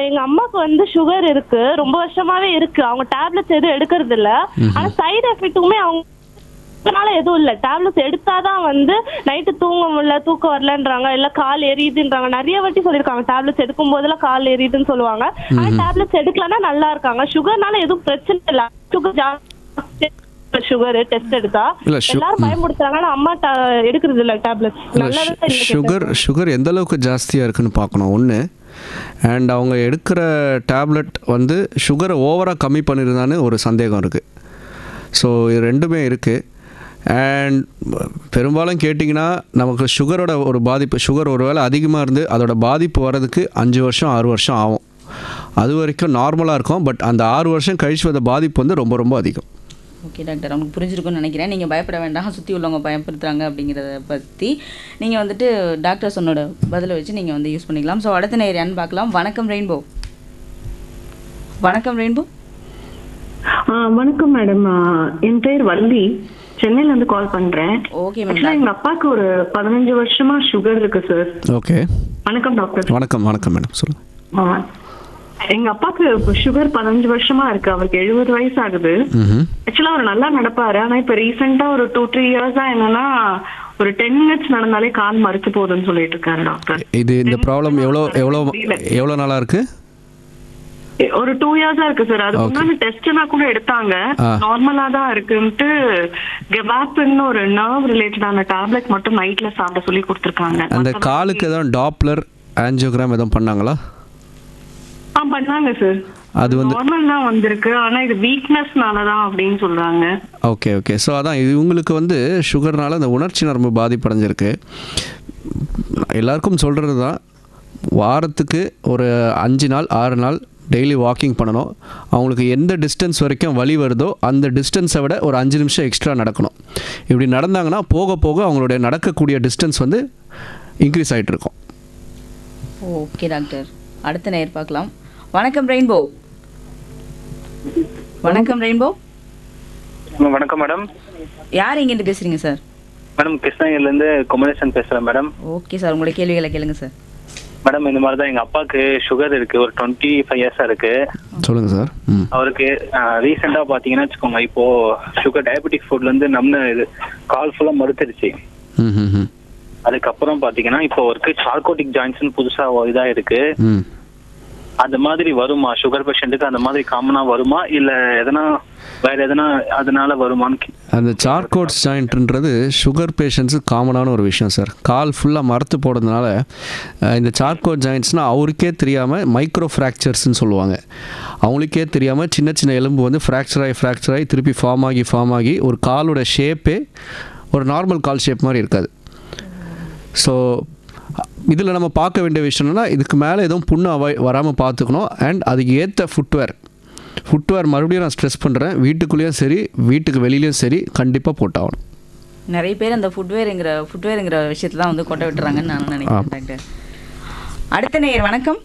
எங்க அம்மாவுக்கு வந்து சுகர் இருக்கு, ரொம்ப வருஷமாவே இருக்கு. அவங்க டேப்லெட்ஸ் எதுவும் எடுக்கிறது இல்ல. ஆனா சைடு எஃபெக்ட்டுமே அவங்கனால எதுவும் இல்ல. டேப்லெட்ஸ் எடுத்தாதான் வந்து நைட்டு தூங்க முடியல, தூக்கம் வரலன்றாங்க, இல்ல கால் எரியுதுன்றாங்க. நிறைய வாட்டி சொல்லிருக்காங்க டேப்லெட்ஸ் எடுக்கும் போதெல்லாம் கால் எரியுதுன்னு சொல்லுவாங்க. ஆனா டேப்லெட்ஸ் எடுக்கலன்னா நல்லா இருக்காங்க. சுகர்னால எதுவும் பிரச்சனை இல்ல. சுகர் டெஸ்ட் எடுத்தா எல்லாரும் பயமுடுத்துறாங்க. ஆனா அம்மா எடுக்கிறது இல்ல டேப்லெட்ஸ். சுகர் எந்த அளவுக்கு ஜாஸ்தியாக இருக்குன்னு பார்க்கணும் ஒன்று. அண்ட் அவங்க எடுக்கிற டேப்லெட் வந்து சுகரை ஓவராக கம்மி பண்ணியிருந்தான்னு ஒரு சந்தேகம் இருக்குது. ஸோ இது ரெண்டுமே இருக்குது. அண்ட் பெரும்பாலும் கேட்டிங்கன்னா நமக்கு சுகரோட ஒரு பாதிப்பு, சுகர் ஒரு வேளை அதிகமாக இருந்து அதோட பாதிப்பு வர்றதுக்கு 5 வருஷம் 6 வருஷம் ஆகும். அது வரைக்கும் நார்மலாக இருக்கும். பட் அந்த 6 வருஷம் கழிச்சு வந்த பாதிப்பு வந்து ரொம்ப ரொம்ப அதிகம். ஓகே டாக்டர், அவங்களுக்கு புரிஞ்சிருக்கும்னு நினைக்கிறேன். நீங்கள் பயப்பட வேண்டாம், சுற்றி உள்ளவங்க பயப்படுத்துகிறாங்க அப்படிங்கிறத பற்றி நீங்கள் வந்துட்டு டாக்டர் சொன்னோட பதிலை வச்சு நீங்கள் வந்து யூஸ் பண்ணிக்கலாம். ஸோ அடுத்த நேரம் யான்னு பார்க்கலாம். வணக்கம் ரெயின்போ. வணக்கம் ரெயின்போ. வணக்கம் மேடம், என் பேர் வள்ளி, சென்னையில இருந்து கால் பண்றேன். Okay ma'am. எங்க அப்பாவுக்கு ஒரு 15 வருஷமா சுகர் இருக்கு சார். ஓகே, வணக்கம் டாக்டர். வணக்கம். வணக்கம் மேடம், சொல்லுங்கள். எங்க அப்பாவுக்கு சுகர் 15 வருஷமா இருக்கு. அவருக்கு 70 வயசு ஆகுது. ஆக்சுவலா அவர் நல்லா நடப்பாரு. ஆனா இப்ப ரீசெண்டா ஒரு 2-3 இயர்ஸா என்னன்னா ஒரு 10 மினிட்ஸ் நடந்தாலே கால் மறுத்து போகுதுன்னு சொல்லிட்டு இருக்காரு டாக்டர். இந்த ப்ராப்ளம் எவ்வளோ நாளா இருக்கு? ஒரு 2 இயர்ஸா இருக்கு சார். அதுக்கு முன்னாடி டெஸ்ட்னா கூட எடுத்தாங்க, நார்மலா தான் இருக்குன்ட்டு கெபாப்னு ஒரு நர்வ் ரிலேட்டடான டேப்லெட் மட்டும் நைட்ல சாப்பிட சொல்லி கொடுத்துருக்காங்க. அந்த காலுக்கு எதாவது டாப்லர் ஆஞ்சியோகிராம் எதுவும் பண்ணாங்களா? பண்ணாங்க சார். அது வந்து நார்மல் தான் வந்திருக்கு. ஆனா இது வீக்னஸ்னால தான் அப்படின்னு சொல்றாங்க. ஓகே. ஸோ அதான் இது உங்களுக்கு வந்து சுகர்னால அந்த உணர்ச்சி நரம்பு பாதிப்படைஞ்சிருக்கு. எல்லாருக்கும் சொல்கிறது தான், வாரத்துக்கு ஒரு 5 நாள் 6 நாள் டெய்லி வாக்கிங் பண்ணணும். அவங்களுக்கு எந்த டிஸ்டன்ஸ் வரைக்கும் வலி வருதோ அந்த டிஸ்டன்ஸை விட ஒரு 5 நிமிஷம் எக்ஸ்ட்ரா நடக்கணும். இப்படி நடந்தாங்கன்னா போக போக அவங்களுடைய நடக்கக்கூடிய டிஸ்டன்ஸ் வந்து இன்க்ரீஸ் ஆகிட்டு இருக்கும். ஓகே டாக்டர், அடுத்த நேர் பார்க்கலாம். வணக்கம் ரெயின்போ. வணக்கம் ரெயின்போ. வணக்கம் மேடம். யார் எங்கிட்டு பேசுறீங்க சார்? மேடம் கிருஷ்ணகிரிலேருந்து குமரேசன் பேசுகிறேன் மேடம். ஓகே சார், உங்களுடைய கேள்விகளை கேளுங்க சார். மேடம் இந்த மாதிரி தான் எங்கள் அப்பாவுக்கு சுகர் இருக்கு, ஒரு 25 இயர்ஸாக இருக்கு. சொல்லுங்க சார். அவருக்கு ரீசெண்டாக பார்த்தீங்கன்னா வச்சுக்கோங்க, இப்போ சுகர் டயபெட்டிக் ஃபுட்லேருந்து நம்ம இது கால் ஃபுல்லாக மறுத்துருச்சு. அதுக்கப்புறம் பார்த்தீங்கன்னா இப்போ அவருக்கு சார்கோட்டிக் ஜாயின்ட்ஸ்னு புதுசாக இதாக இருக்கு. அந்த மாதிரி வருமா சுகர் பேஷண்ட்டுக்கு? அந்த மாதிரி காமனா வருமா இல்லை எதனா வேற எதனா அதனால வருமான்னு? அந்த சார்கோட்ஸ் ஜாயிண்ட்ன்றது சுகர் பேஷண்ட்ஸுக்கு காமனான ஒரு விஷயம் சார். கால் ஃபுல்லாக மரத்து போடுறதுனால இந்த சார்கோட் ஜாயிண்ட்ஸ்னால் அவருக்கே தெரியாமல் மைக்ரோ ஃப்ராக்சர்ஸ்ன்னு சொல்லுவாங்க. அவங்களுக்கே தெரியாமல் சின்ன சின்ன எலும்பு வந்து ஃப்ராக்சர் ஆகி திருப்பி ஃபார்ம் ஆகி ஒரு காலோட ஷேப்பே ஒரு நார்மல் கால் ஷேப் மாதிரி இருக்காது. ஸோ இதில் நம்ம பார்க்க வேண்டிய விஷயம் என்னென்னா, இதுக்கு மேலே எதுவும் புண்ணு வராமல் பார்த்துக்கணும். அண்ட் அதுக்கு ஏற்ற ஃபுட்வேர் மறுபடியும் நான் ஸ்ட்ரெஸ் பண்ணுறேன், வீட்டுக்குள்ளேயும் சரி வீட்டுக்கு வெளியிலையும் சரி கண்டிப்பாக போட்டாகணும். நிறைய பேர் அந்த ஃபுட்வேருங்கிற விஷயத்தில் தான் வந்து கொட்டை விட்டுறாங்கன்னு நான் நினைக்கிறேன் டாக்டர். அடுத்த நேயர் வணக்கம்.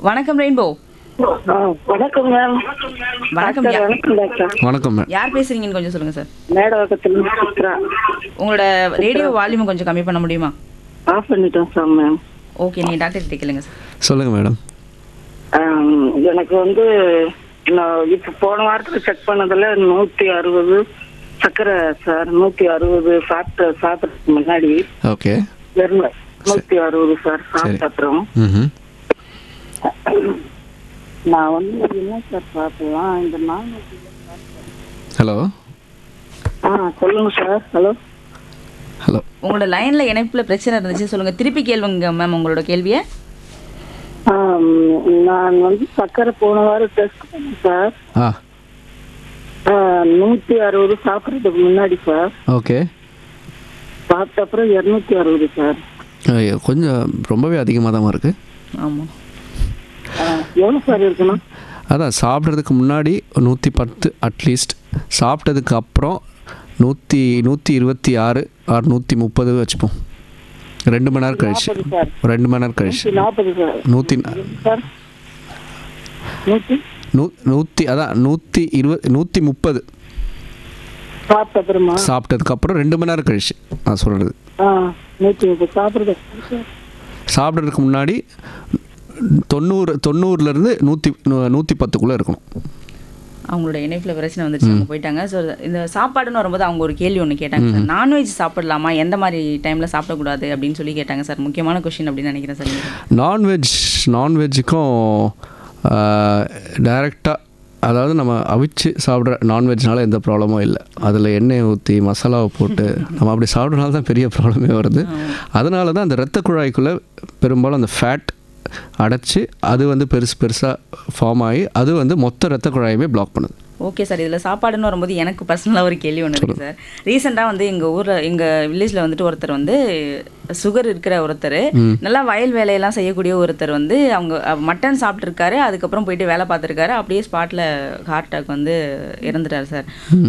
வணக்கம் ரெயின்போ. வணக்கம் மேம். வணக்கம் டாக்டர். வணக்கம் மேம். யார் பேசுறீங்கன்னு கொஞ்சம் சொல்லுங்க சார். மேடவாக்கத்துல சித்ரா. உங்களோட ரேடியோ வால்யூம் கொஞ்சம் கம்மி பண்ண முடியுமா? ஆஃப் பண்ணிட்டோம் சார் மேம். ஓகே, நீங்க டாக்டர் கிட்ட கேளுங்க சார். சொல்லுங்க மேடம். எனக்கு வந்து நான் இப்போ போன வாரத்துக்கு செக் பண்ணதுல 160 சக்கரை சார். 160 சாப்பிட்றதுக்கு முன்னாடி. ஓகே. 160 சார் சாப்பிட்ட அப்புறம் நான் வந்து என்ன சார் சாப்பிடலாம் இந்த ஹலோ சொல்லுங்க சார். ஹலோ, உங்களோட லைன்ல இணைப்புல பிரச்சனை இருந்துச்சு, சொல்லுங்க. திருப்பி கேளுங்க மேம் உங்களோட கேள்வியை. நான் வந்து சக்கரை போன வாரம் டெஸ்ட் பண்ணேன் சார். 160 சாப்பிட்றதுக்கு முன்னாடி சார். ஓகே. சாப்பிட்ட அப்புறம் 260 சார். கொஞ்சம் ரொம்பவே அதிகமாக தான் இருக்குது. ஆமாம். எவ்வளோ சார் இருக்கணும்? அதான் சாப்பிட்றதுக்கு முன்னாடி 110 அட்லீஸ்ட், சாப்பிட்டதுக்கு அப்புறம் 126 ஆர் 130 வச்சுப்போம். 2 மணி நேரம் கழிச்சு 2 மணி நேரம் கழிச்சு 140 சார். அதான் 130 சாப்பிட்டதுக்கப்புறம் 2 மணி நேரம் கழிச்சு நான் சொல்கிறது. 130 சாப்பிட்றதுக்கு முன்னாடி 90லேருந்து 110க்குள்ளே இருக்கணும். அவங்களோட இணைப்பில் பிரச்சனை வந்துச்சு, அவங்க போயிட்டாங்க. ஸோ இந்த சாப்பாடுன்னு வரும்போது அவங்க ஒரு கேள்வி ஒன்று கேட்டாங்க சார், நான்வெஜ் சாப்பிடலாமா, எந்த மாதிரி டைமில் சாப்பிடக்கூடாது அப்படின்னு சொல்லி கேட்டாங்க சார். முக்கியமான கொஸ்டின் அப்படின்னு நினைக்கிறேன் சார். நான்வெஜ்ஜுக்கும் டைரெக்டாக, அதாவது நம்ம அவிச்சு சாப்பிட்ற நான்வெஜ்னால எந்த ப்ராப்ளமும் இல்லை. அதில் எண்ணெய் ஊற்றி மசாலாவை போட்டு நம்ம அப்படி சாப்பிட்றதுனால தான் பெரிய ப்ராப்ளமே வருது. அதனால தான் அந்த இரத்த குழாய்க்குள்ளே பெரும்பாலும் அந்த ஃபேட் அடைச்சி அது வந்து பெருசாக ஃபார்ம் ஆகி அது வந்து மொத்த இரத்த குழாயுமே பிளாக் பண்ணுது. ஓகே சார், இதில் சாப்பாடுன்னு வரும்போது எனக்கு பர்சனலாக ஒரு கேள்வி ஒன்று இருக்குது சார். ரீசெண்டாக வந்து எங்கள் வில்லேஜில் வந்துட்டு ஒருத்தர் வந்து சுகர் இருக்கிற ஒருத்தர், நல்லா வயல் வேலையெல்லாம் செய்யக்கூடிய ஒருத்தர் வந்து அவங்க மட்டன் சாப்பிட்ருக்காரு, அதுக்கப்புறம் போயிட்டு வேலை பார்த்துருக்காரு, அப்படியே ஸ்பாட்டில் ஹார்ட் அட்டாக் வந்து இறந்துட்டார் சார்.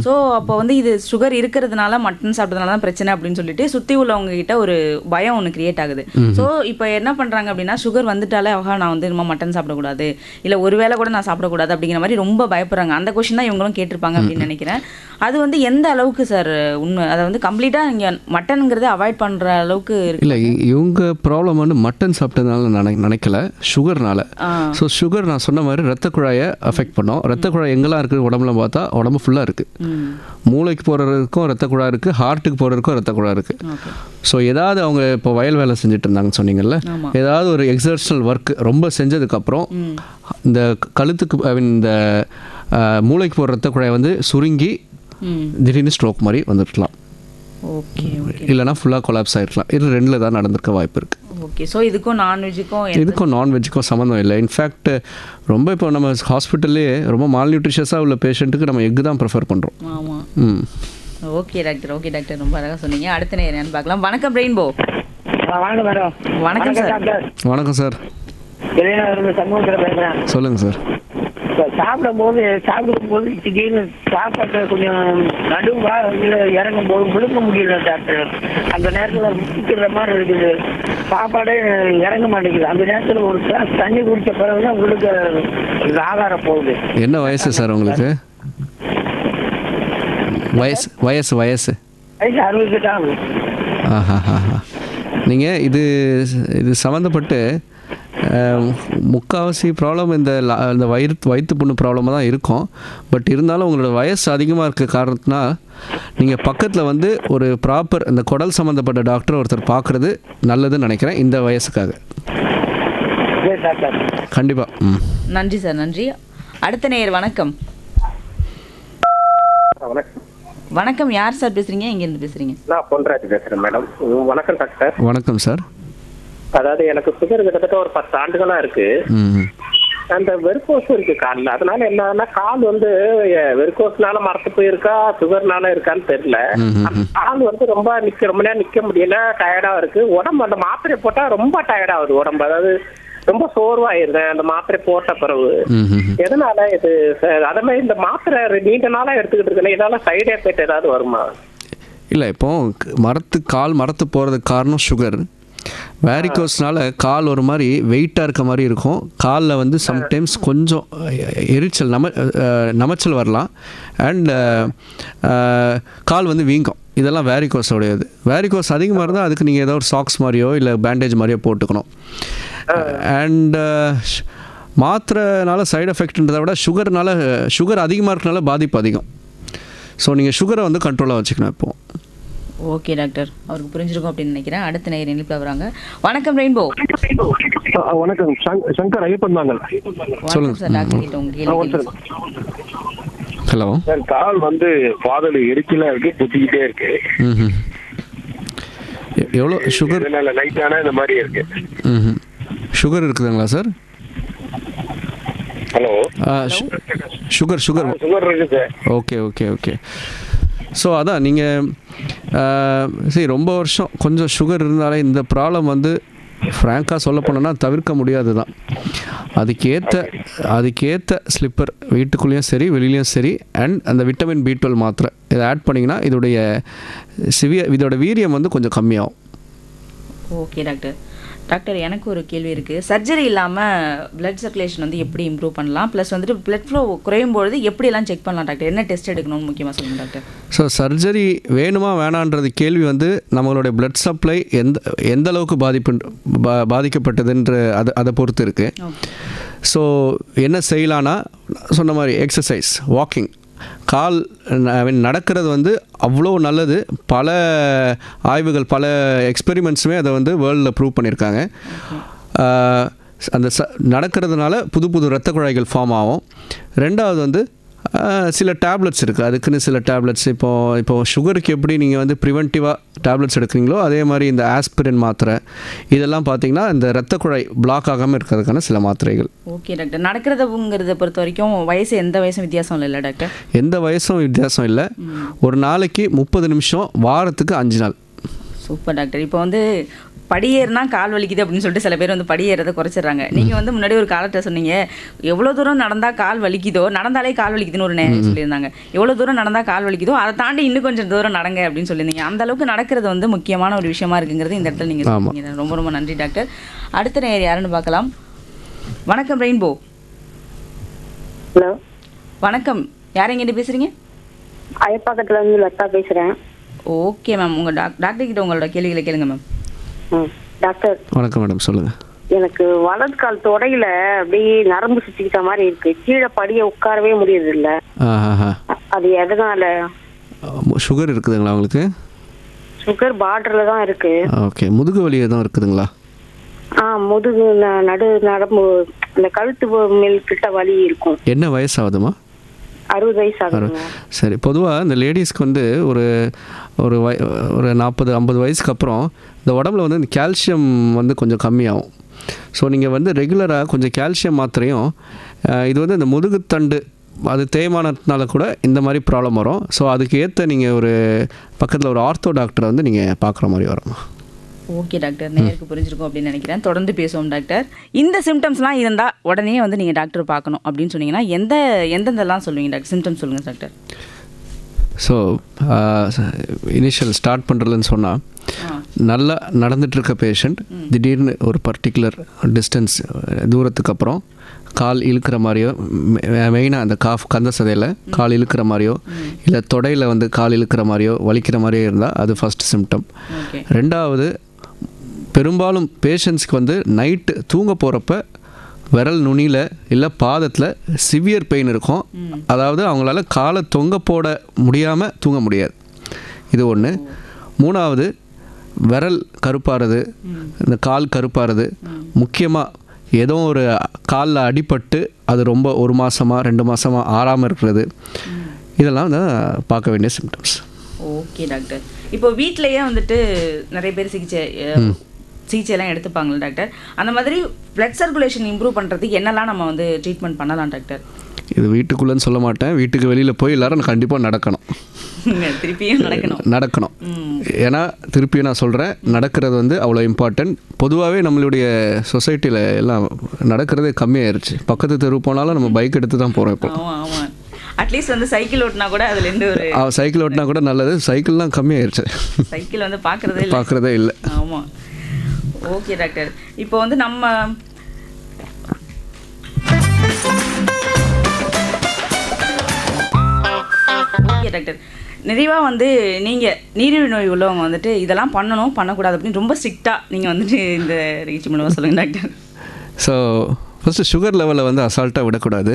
ஸோ அப்போ வந்து இது சுகர் இருக்கிறதுனால மட்டன் சாப்பிட்டதுனால தான் பிரச்சனை அப்படின்னு சொல்லிட்டு சுற்றி உள்ளவங்க கிட்ட ஒரு பயம் ஒன்று கிரியேட் ஆகுது. ஸோ இப்போ என்ன பண்ணுறாங்க அப்படின்னா, சுகர் வந்துட்டாலே நான் வந்து இன்னும் மட்டன் சாப்பிடக்கூடாது, இல்லை ஒரு வேளை கூட நான் சாப்பிடக்கூடாது அப்படிங்கிற மாதிரி ரொம்ப பயப்படுறாங்க. அந்த கொஸ்டின் தான் இவங்களும் கேட்டிருப்பாங்க அப்படின்னு நினைக்கிறேன். அது வந்து எந்த அளவுக்கு சார் உண்மை? அதை வந்து கம்ப்ளீட்டாக நீங்கள் மட்டனுங்கிறத அவாய்ட் பண்ணுற அளவுக்கு இல்லை, இவங்க ப்ராப்ளம் வந்து மட்டன் சாப்பிட்டதுனால நினைக்கல, சுகர்னால. ஸோ சுகர் நான் சொன்ன மாதிரி ரத்த குழாயை அஃபெக்ட் பண்ணோம். ரத்த குழாய் எங்கெல்லாம் இருக்குது உடம்புல பார்த்தா உடம்பு ஃபுல்லாக இருக்குது. மூளைக்கு போகிறதுக்கும் ரத்த குழாய் இருக்குது, ஹார்ட்டுக்கு போகிறதுக்கும் ரத்த குழாய் இருக்குது. ஸோ ஏதாவது அவங்க இப்போ வயல் வேலை செஞ்சுட்டு இருந்தாங்கன்னு சொன்னீங்கல்ல, ஏதாவது ஒரு எக்ஸர்ஷனல் ஒர்க் ரொம்ப செஞ்சதுக்கப்புறம் இந்த கழுத்துக்கு இந்த மூளைக்கு போகிற ரத்த குழாய் வந்து சுருங்கி திடீர்னு ஸ்ட்ரோக் மாதிரி வந்துருக்கலாம். இல்லைனா ஃபுல்லாக கொலாப்ஸ் ஆகிருக்கலாம். இது 2ல் தான் நடந்திருக்க வாய்ப்பு இருக்குது. ஓகே, ஸோ இதுக்கும் நான்வெஜ்ஜுக்கும் சம்மந்தம் இல்லை. இன்ஃபேக்ட் ரொம்ப இப்போ நம்ம ஹாஸ்பிட்டல்லே ரொம்ப மால்நியூட்ரிஷியஸாக உள்ள பேஷண்ட்டுக்கு நம்ம எக்கு தான் ப்ரிஃபர் பண்ணுறோம். ஆமாம். ஓகே டாக்டர், ரொம்ப அழகாக சொன்னீங்க. அடுத்த நேரம் என்னன்னு பார்க்கலாம். வணக்கம் ரெயின்போ. வணக்கம் மேடம். வணக்கம் சார். வணக்கம் சார், சொல்லுங்கள் சார். சாப்பிடும்போது திடீர்னு சாப்பாட்டை கொஞ்சம் நடுவா இறங்கும் போது முழுக்க முடியல டாக்டர். அந்த நேரத்தில் முக்கிற மாதிரி இருக்குது, சாப்பாடே இறங்க மாட்டேங்குது. அந்த நேரத்தில் ஒரு கிளாஸ் தண்ணி குடிச்ச பிறகுதான் உங்களுக்கு ஆகாரம் போகுது. என்ன வயசு சார் உங்களுக்கு? வயசு 68 ஆகுது. நீங்கள் இது சம்மந்தப்பட்டு முக்கால்வாசி ப்ராப்ளம் இந்த வயிற்று புண்ணு ப்ராப்ளமாக தான் இருக்கும். பட் இருந்தாலும் உங்களோட வயசு அதிகமாக இருக்க காரணத்தினா நீங்கள் பக்கத்தில் வந்து ஒரு ப்ராப்பர் இந்த குடல் சம்மந்தப்பட்ட டாக்டர் ஒருத்தர் பார்க்குறது நல்லதுன்னு நினைக்கிறேன் இந்த வயசுக்காக. கண்டிப்பாக. நன்றி சார், நன்றி. அடுத்த நேயர் வணக்கம். வணக்கம், யார் சார் பேசுறீங்க, எங்கேருந்து பேசுறீங்க? நான் பொன்ராஜ் பேசுகிறேன் மேடம். வணக்கம் டாக்டர். வணக்கம் சார். அதாவது எனக்கு சுகர் கிட்டத்தட்ட ஒரு 10 ஆண்டுகளா இருக்கு. அந்த வெறுக்கோஸ் இருக்கு காலில். அதனால என்னன்னா கால் வந்து வெறுக்கோஸ்னால மரத்து போயிருக்கா சுகர்னால இருக்கான்னு தெரியல. கால் வந்து ரொம்ப நேரம் நிக்க முடியல, டயர்டா இருக்கு. உடம்பு அந்த மாத்திரை போட்டா ரொம்ப டயர்ட் ஆகுது உடம்பு. அதாவது ரொம்ப சோர்வாயிருந்தேன் அந்த மாத்திரை போட்ட பிறகு. எதனால இது? அதே மாதிரி இந்த மாத்திரை நீண்ட நாளா எடுத்துக்கிட்டு இருக்கேன், இதனால சைடு எஃபெக்ட் ஏதாவது வருமா? இல்லை, இப்போ கால் மரத்து போகிறதுக்கு காரணம் சுகர். வேரிகோஸ்னால கால் ஒரு மாதிரி வெயிட்டாக இருக்க மாதிரி இருக்கும். காலில் வந்து சம்டைம்ஸ் கொஞ்சம் எரிச்சல் நமைச்சல் வரலாம். அண்ட் கால் வந்து வீங்கும். இதெல்லாம் வேரிகோஸோடையது. வேரிகோஸ் அதிகமாக இருந்தால் அதுக்கு நீங்கள் ஏதோ ஒரு சாக்ஸ் மாதிரியோ இல்லை பேண்டேஜ் மாதிரியோ போட்டுக்கணும். அண்ட் மாத்திரைனால சைடு எஃபெக்ட்ன்றதை விட சுகர் அதிகமாக இருக்கனால பாதிப்பு அதிகம். ஸோ நீங்கள் சுகரை வந்து கண்ட்ரோலாக வச்சுக்கணும் இப்போது. ஓகே டாக்டர், அவருக்கு புரிஞ்சிருக்கும் அப்படின்னு நினைக்கிறேன். அடுத்த நேயர் இணைப்பில் வராங்க. வணக்கம் ரெயின்போ. வணக்கம், சங்கர் ஐயப்பன் தாங்க. சொல்லுங்க சார், டாக்டர் கிட்ட உங்க கேள்வி. ஹலோ சார், கால் வந்து பாதல எரிச்சலா இருக்கு, புத்திக்கிட்டே இருக்கு. எவ்வளோ சுகர்? லைட்டான இந்த மாதிரி இருக்கு. சுகர் இருக்குதுங்களா சார்? ஹலோ, சுகர் இருக்கு சார். ஓகே. ஸோ அதான் நீங்கள் சரி, ரொம்ப வருஷம் கொஞ்சம் சுகர் இருந்தாலே இந்த ப்ராப்ளம் வந்து ஃப்ராங்காக சொல்ல போனோன்னா தவிர்க்க முடியாது தான். அதுக்கேற்ற ஸ்லிப்பர் வீட்டுக்குள்ளேயும் சரி வெளியிலையும் சரி, அண்ட் அந்த விட்டமின் B12 மாத்திரை இதை ஆட் பண்ணிங்கன்னா இதோட வீரியம் வந்து கொஞ்சம் கம்மியாகும். Okay doctor. டாக்டர் எனக்கு ஒரு கேள்வி இருக்குது. சர்ஜரி இல்லாமல் பிளட் சர்க்குலேஷன் வந்து எப்படி இம்ப்ரூவ் பண்ணலாம், ப்ளஸ் வந்துட்டு பிளட் ஃப்ளோ குறையும் பொழுது எப்படியெல்லாம் செக் பண்ணலாம் டாக்டர், என்ன டெஸ்ட் எடுக்கணும்னு முக்கியமாக சொல்லுங்கள் டாக்டர். ஸோ சர்ஜரி வேணுமா வேணான்றது கேள்வி வந்து நம்மளுடைய பிளட் சப்ளை எந்த அளவுக்கு பாதிக்கப்பட்டதுன்ற அதை பொறுத்து இருக்குது. ஸோ என்ன செய்யலான்னா சொன்ன மாதிரி எக்ஸசைஸ், வாக்கிங், கால் நடக்கிறது வந்து அவ்வளோ நல்லது. பல ஆய்வுகள், பல எக்ஸ்பெரிமெண்ட்ஸுமே அதை வந்து வேர்ல்டில் ப்ரூவ் பண்ணியிருக்காங்க. அந்த நடக்கிறதுனால புது புது இரத்த குழாய்கள் ஃபார்ம் ஆகும். ரெண்டாவது வந்து சில டேப்லெட்ஸ் இருக்குது, அதுக்குன்னு சில டேப்லெட்ஸ். இப்போ சுகருக்கு எப்படி நீங்கள் வந்து ப்ரிவென்டிவாக டேப்லெட்ஸ் எடுக்கிறீங்களோ அதே மாதிரி இந்த ஆஸ்பிரின் மாத்திரை இதெல்லாம் பார்த்தீங்கன்னா இந்த இரத்த குழாய் பிளாக் ஆகாமல் இருக்கிறதுக்கான சில மாத்திரைகள். Okay doctor. நடக்கிறதுங்கிறத பொறுத்த வரைக்கும் வயசு எந்த வயசும் வித்தியாசம் இல்லை டாக்டர்? எந்த வயசும் வித்தியாசம் இல்லை. ஒரு நாளைக்கு 30 நிமிஷம், வாரத்துக்கு 5 நாள். Super doctor. இப்போ வந்து படியேறினா கால் வலிக்குது அப்படின்னு சொல்லிட்டு சில பேர் வந்து படியேறதை குறைச்சிடுறாங்க. நீங்கள் வந்து முன்னாடி ஒரு காலத்தில் சொன்னீங்க, எவ்வளோ தூரம் நடந்தால் கால் வலிக்குதோ, நடந்தாலே கால் வலிக்குதுன்னு ஒரு நேரம் சொல்லியிருந்தாங்க. எவ்வளோ தூரம் நடந்தால் கால் வலிக்குதோ அதை தாண்டி இன்னும் கொஞ்சம் தூரம் நடங்க அப்படின்னு சொல்லியிருந்தீங்க. அந்த அளவுக்கு நடக்கிறது வந்து முக்கியமான ஒரு விஷயமா இருக்குங்கிறது இந்த இடத்துல நீங்கள் சொன்னீங்க. ரொம்ப ரொம்ப நன்றி டாக்டர். அடுத்த நேரம் யாருன்னு பார்க்கலாம். வணக்கம் ரெயின்போ. ஹலோ வணக்கம், யார் எங்கிட்ட பேசுகிறீங்க? அயப்பாக்கத்துல இருந்து லதா பேசுகிறேன். ஓகே மேம், உங்கள் டாக்டர் கிட்ட உங்களோட கேள்விகளை கேளுங்க மேம். டாக்டர் வணக்கம் மேடம், சொல்லுங்கள். எனக்கு வலது கால் தொடையில அப்படியே நரம்பு சுத்திக்கிட்ட மாதிரி இருக்கு, கீழே படிய உட்காரவே முடியறது இல்ல. அது எதனால? சுகர் இருக்குதுங்களா உங்களுக்கு? சுகர் பார்டர்ல தான் இருக்கு. ஓகே. முதுகு வலி எதுவும் இருக்குதுங்களா? முதுகு நடு நரம்பு இந்த கழுத்து மேல் கிட்ட வலி இருக்கும். என்ன வயசாகுதுமா? 60 வயசு ஆகுது. சரி, பொதுவாக இந்த லேடிஸ்க்கு வந்து ஒரு 40-50 வயசுக்கு அப்புறம் இந்த உடம்புல வந்து இந்த கால்சியம் வந்து கொஞ்சம் கம்மியாகும். ஸோ நீங்கள் வந்து ரெகுலராக கொஞ்சம் கால்சியம் மாத்திரையும், இது வந்து இந்த முதுகுத்தண்டு அது தேய்மானத்தினால கூட இந்த மாதிரி ப்ராப்ளம் வரும். ஸோ அதுக்கு ஏற்ற நீங்கள் ஒரு பக்கத்தில் ஒரு ஆர்த்தோ டாக்டரை வந்து நீங்கள் பார்க்குற மாதிரி வரும். ஓகே டாக்டர், நேருக்கு புரிஞ்சிருக்கும் அப்படின்னு நினைக்கிறேன். தொடர்ந்து பேசுவோம் டாக்டர். இந்த சிம்டம்ஸ்லாம் இருந்தால் உடனே வந்து நீங்கள் டாக்டர் பார்க்கணும் அப்படின்னு சொன்னீங்கன்னா எந்தெந்தெல்லாம் சொல்லுவீங்க டாக்டர்? சிம்டம்ஸ் சொல்லுங்கள் டாக்டர். ஸோ இனிஷியல் ஸ்டார்ட் பண்ணுறதுன்னு சொன்னால், நல்லா நடந்துகிட்ருக்க பேஷண்ட் திடீர்னு ஒரு பர்டிகுலர் டிஸ்டன்ஸ் தூரத்துக்கு அப்புறம் கால் இழுக்கிற மாதிரியோ, மெயினாக அந்த கந்த சதையில் கால் இழுக்கிற மாதிரியோ இல்லை தொடையில் வந்து கால் இழுக்கிற மாதிரியோ வலிக்கிற மாதிரியோ இருந்தால் அது ஃபஸ்ட் சிம்டம். ரெண்டாவது, பெரும்பாலும் பேஷண்ட்ஸ்க்கு வந்து நைட்டு தூங்க போகிறப்ப விரல் நுனியில் இல்லை பாதத்தில் சிவியர் பெயின் இருக்கும். அதாவது அவங்களால காலை தொங்க போட முடியாமல் தூங்க முடியாது. இது ஒன்று. மூணாவது, விரல் கருப்பாறது, இந்த கால் கருப்பாறது, முக்கியமாக ஏதோ ஒரு காலில் அடிபட்டு அது ரொம்ப 1 மாதமாக 2 மாதமாக ஆறாமல் இருக்கிறது, இதெல்லாம் தான் பார்க்க வேண்டிய சிம்டம்ஸ். Okay doctor. இப்போ வீட்டிலையே வந்துட்டு நிறைய பேர் சிகிச்சையெல்லாம் எடுத்துப்பாங்களா டாக்டர்? அந்த மாதிரி பிளட் சர்க்குலேஷன் இம்ப்ரூவ் பண்ணுறதுக்கு என்னெல்லாம் நம்ம வந்து ட்ரீட்மெண்ட் பண்ணலாம் டாக்டர்? இது வீட்டுக்குள்ளேன்னு சொல்ல மாட்டேன், வீட்டுக்கு வெளியில் போய் எல்லாரும் கண்டிப்பாக நடக்கணும். திருப்பியும் நடக்கணும். ஏன்னா திருப்பியும் நான் சொல்கிறேன், நடக்கிறது வந்து அவ்வளோ இம்பார்ட்டன்ட். பொதுவாகவே நம்மளுடைய சொசைட்டியில் எல்லாம் நடக்கிறதே கம்மியாயிருச்சு. பக்கத்து தெரு போனாலும் நம்ம பைக் எடுத்து தான் போகிறோம் இப்போ. அட்லீஸ்ட் வந்து சைக்கிள் ஓட்டினா கூட அதுலேருந்து சைக்கிள் ஓட்டினா கூட நல்லது. சைக்கிள்லாம் கம்மியாயிருச்சு, சைக்கிள் வந்து பார்க்குறதே இல்லை. ஆமாம். Okay doctor. இப்போ வந்து நம்ம ஓகே டாக்டர், நிறைவாக வந்து நீங்கள் நீரிழிவு நோய் உள்ளவங்க வந்துட்டு இதெல்லாம் பண்ணணும் பண்ணக்கூடாது அப்படின்னு ரொம்ப ஸ்ட்ரிக்டாக நீங்கள் வந்துட்டு இந்த நிகழ்ச்சி மூலமாக சொல்லுங்கள் டாக்டர். ஸோ ஃபஸ்ட்டு சுகர் லெவலில் வந்து அசால்ட்டாக விடக்கூடாது.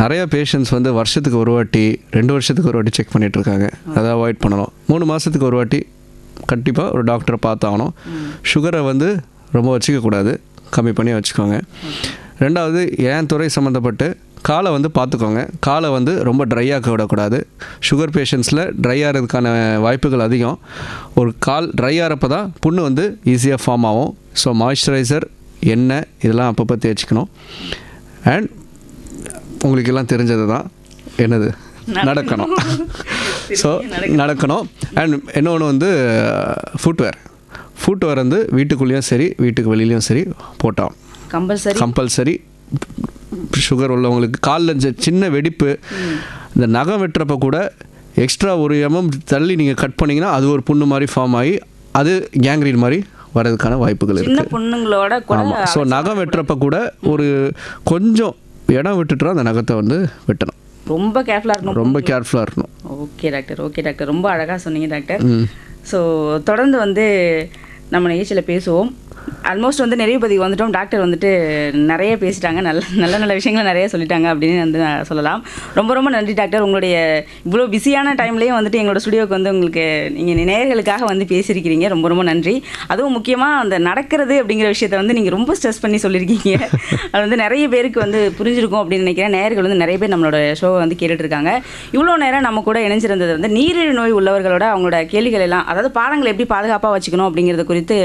நிறையா பேஷண்ட்ஸ் வந்து வருஷத்துக்கு ஒரு வாட்டி 2 வருஷத்துக்கு ஒரு வாட்டி செக் பண்ணிகிட்ருக்காங்க. அதை அவாய்ட் பண்ணணும். 3 மாதத்துக்கு ஒரு வாட்டி கண்டிப்பாக ஒரு டாக்டரை பார்த்தாகணும். சுகரை வந்து ரொம்ப வச்சுக்கக்கூடாது, கம்மி பண்ணி வச்சுக்கோங்க. ரெண்டாவது, என் துறை சம்மந்தப்பட்டு காலை வந்து பார்த்துக்கோங்க. காலை வந்து ரொம்ப ட்ரையாக விடக்கூடாது. சுகர் பேஷண்ட்ஸில் ட்ரை ஆகிறதுக்கான வாய்ப்புகள் அதிகம். ஒரு கால் ட்ரை ஆகிறப்ப தான் புண்ணு வந்து ஈஸியாக ஃபார்ம் ஆகும். ஸோ மாய்ஸ்சரைசர், எண்ணெய் இதெல்லாம் அப்பப்போ தேய்ச்சிக்கணும். அண்ட் உங்களுக்கு எல்லாம் தெரிஞ்சது தான், என்னது, நடக்கணும். ஸோ நடக்கணும். அண்ட் இன்னொன்று வந்து ஃபுட்வேர் வந்து வீட்டுக்குள்ளேயும் சரி வீட்டுக்கு வெளியிலையும் சரி போட்டோம் கம்பல்சரி. சுகர் உள்ளவங்களுக்கு காலில் சின்ன வெடிப்பு, இந்த நகம் வெட்டுறப்ப கூட எக்ஸ்ட்ரா 1 mm தள்ளி நீங்கள் கட் பண்ணிங்கன்னா அது ஒரு புண்ணு மாதிரி ஃபார்ம் ஆகி அது கேங்க்ரீன் மாதிரி வரதுக்கான வாய்ப்புகள் சின்ன இருக்குது. பொண்ணுங்களோட கூட ஆமாம். ஸோ நகம் வெட்டுறப்ப கூட ஒரு கொஞ்சம் இடம் விட்டுட்டுறோம் அந்த நகத்தை வந்து வெட்டணும். ரொம்ப கேர்ஃபுல்லாக இருக்கணும். ரொம்ப கேர்ஃபுல்லாக இருக்கணும். ஓகே டாக்டர் ரொம்ப அழகாக சொன்னீங்க டாக்டர். ஸோ தொடர்ந்து வந்து நம்ம நிகழ்ச்சியில் பேசுவோம். ஆல்மோஸ்ட் வந்து நிறைய பதிவு வந்துட்டோம். டாக்டர் வந்துட்டு நிறைய பேசிட்டாங்க, நல்ல விஷயங்களை நிறைய சொல்லிட்டாங்க அப்படின்னு வந்து நான் சொல்லலாம். ரொம்ப நன்றி டாக்டர். உங்களுடைய இவ்வளோ பிஸியான டைம்லேயும் வந்துட்டு எங்களோட ஸ்டுடியோவுக்கு வந்து உங்களுக்கு நீங்கள் நேயர்களுக்காக வந்து பேசியிருக்கிறீங்க. ரொம்ப நன்றி. அதுவும் முக்கியமாக அந்த நடக்கிறது அப்படிங்கிற விஷயத்த வந்து நீங்கள் ரொம்ப ஸ்ட்ரெஸ் பண்ணி சொல்லியிருக்கீங்க. அது வந்து நிறைய பேருக்கு வந்து புரிஞ்சிருக்கும் அப்படின்னு நினைக்கிறேன். நேயர்கள் வந்து நிறைய பேர் நம்மளோட ஷோவை வந்து கேட்டுட்ருக்காங்க. இவ்வளோ நேரம் நம்ம கூட இணைஞ்சிருந்தது வந்து நீரிழிவு நோய் உள்ளவர்களோட அவங்களோட கேள்விகள் எல்லாம், அதாவது பாதங்களை எப்படி பாதுகாப்பாக வச்சுக்கணும் அப்படிங்கிறத குறித்து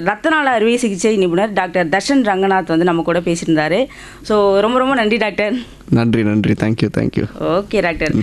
ரத்தநாள அறுவை சிகிச்சை நிபுணர் டாக்டர் தர்ஷன் ரங்கநாத் வந்து நம்ம கூட பேசியிருந்தாரு. ஸோ ரொம்ப நன்றி டாக்டர். நன்றி. தேங்க்யூ. Okay doctor.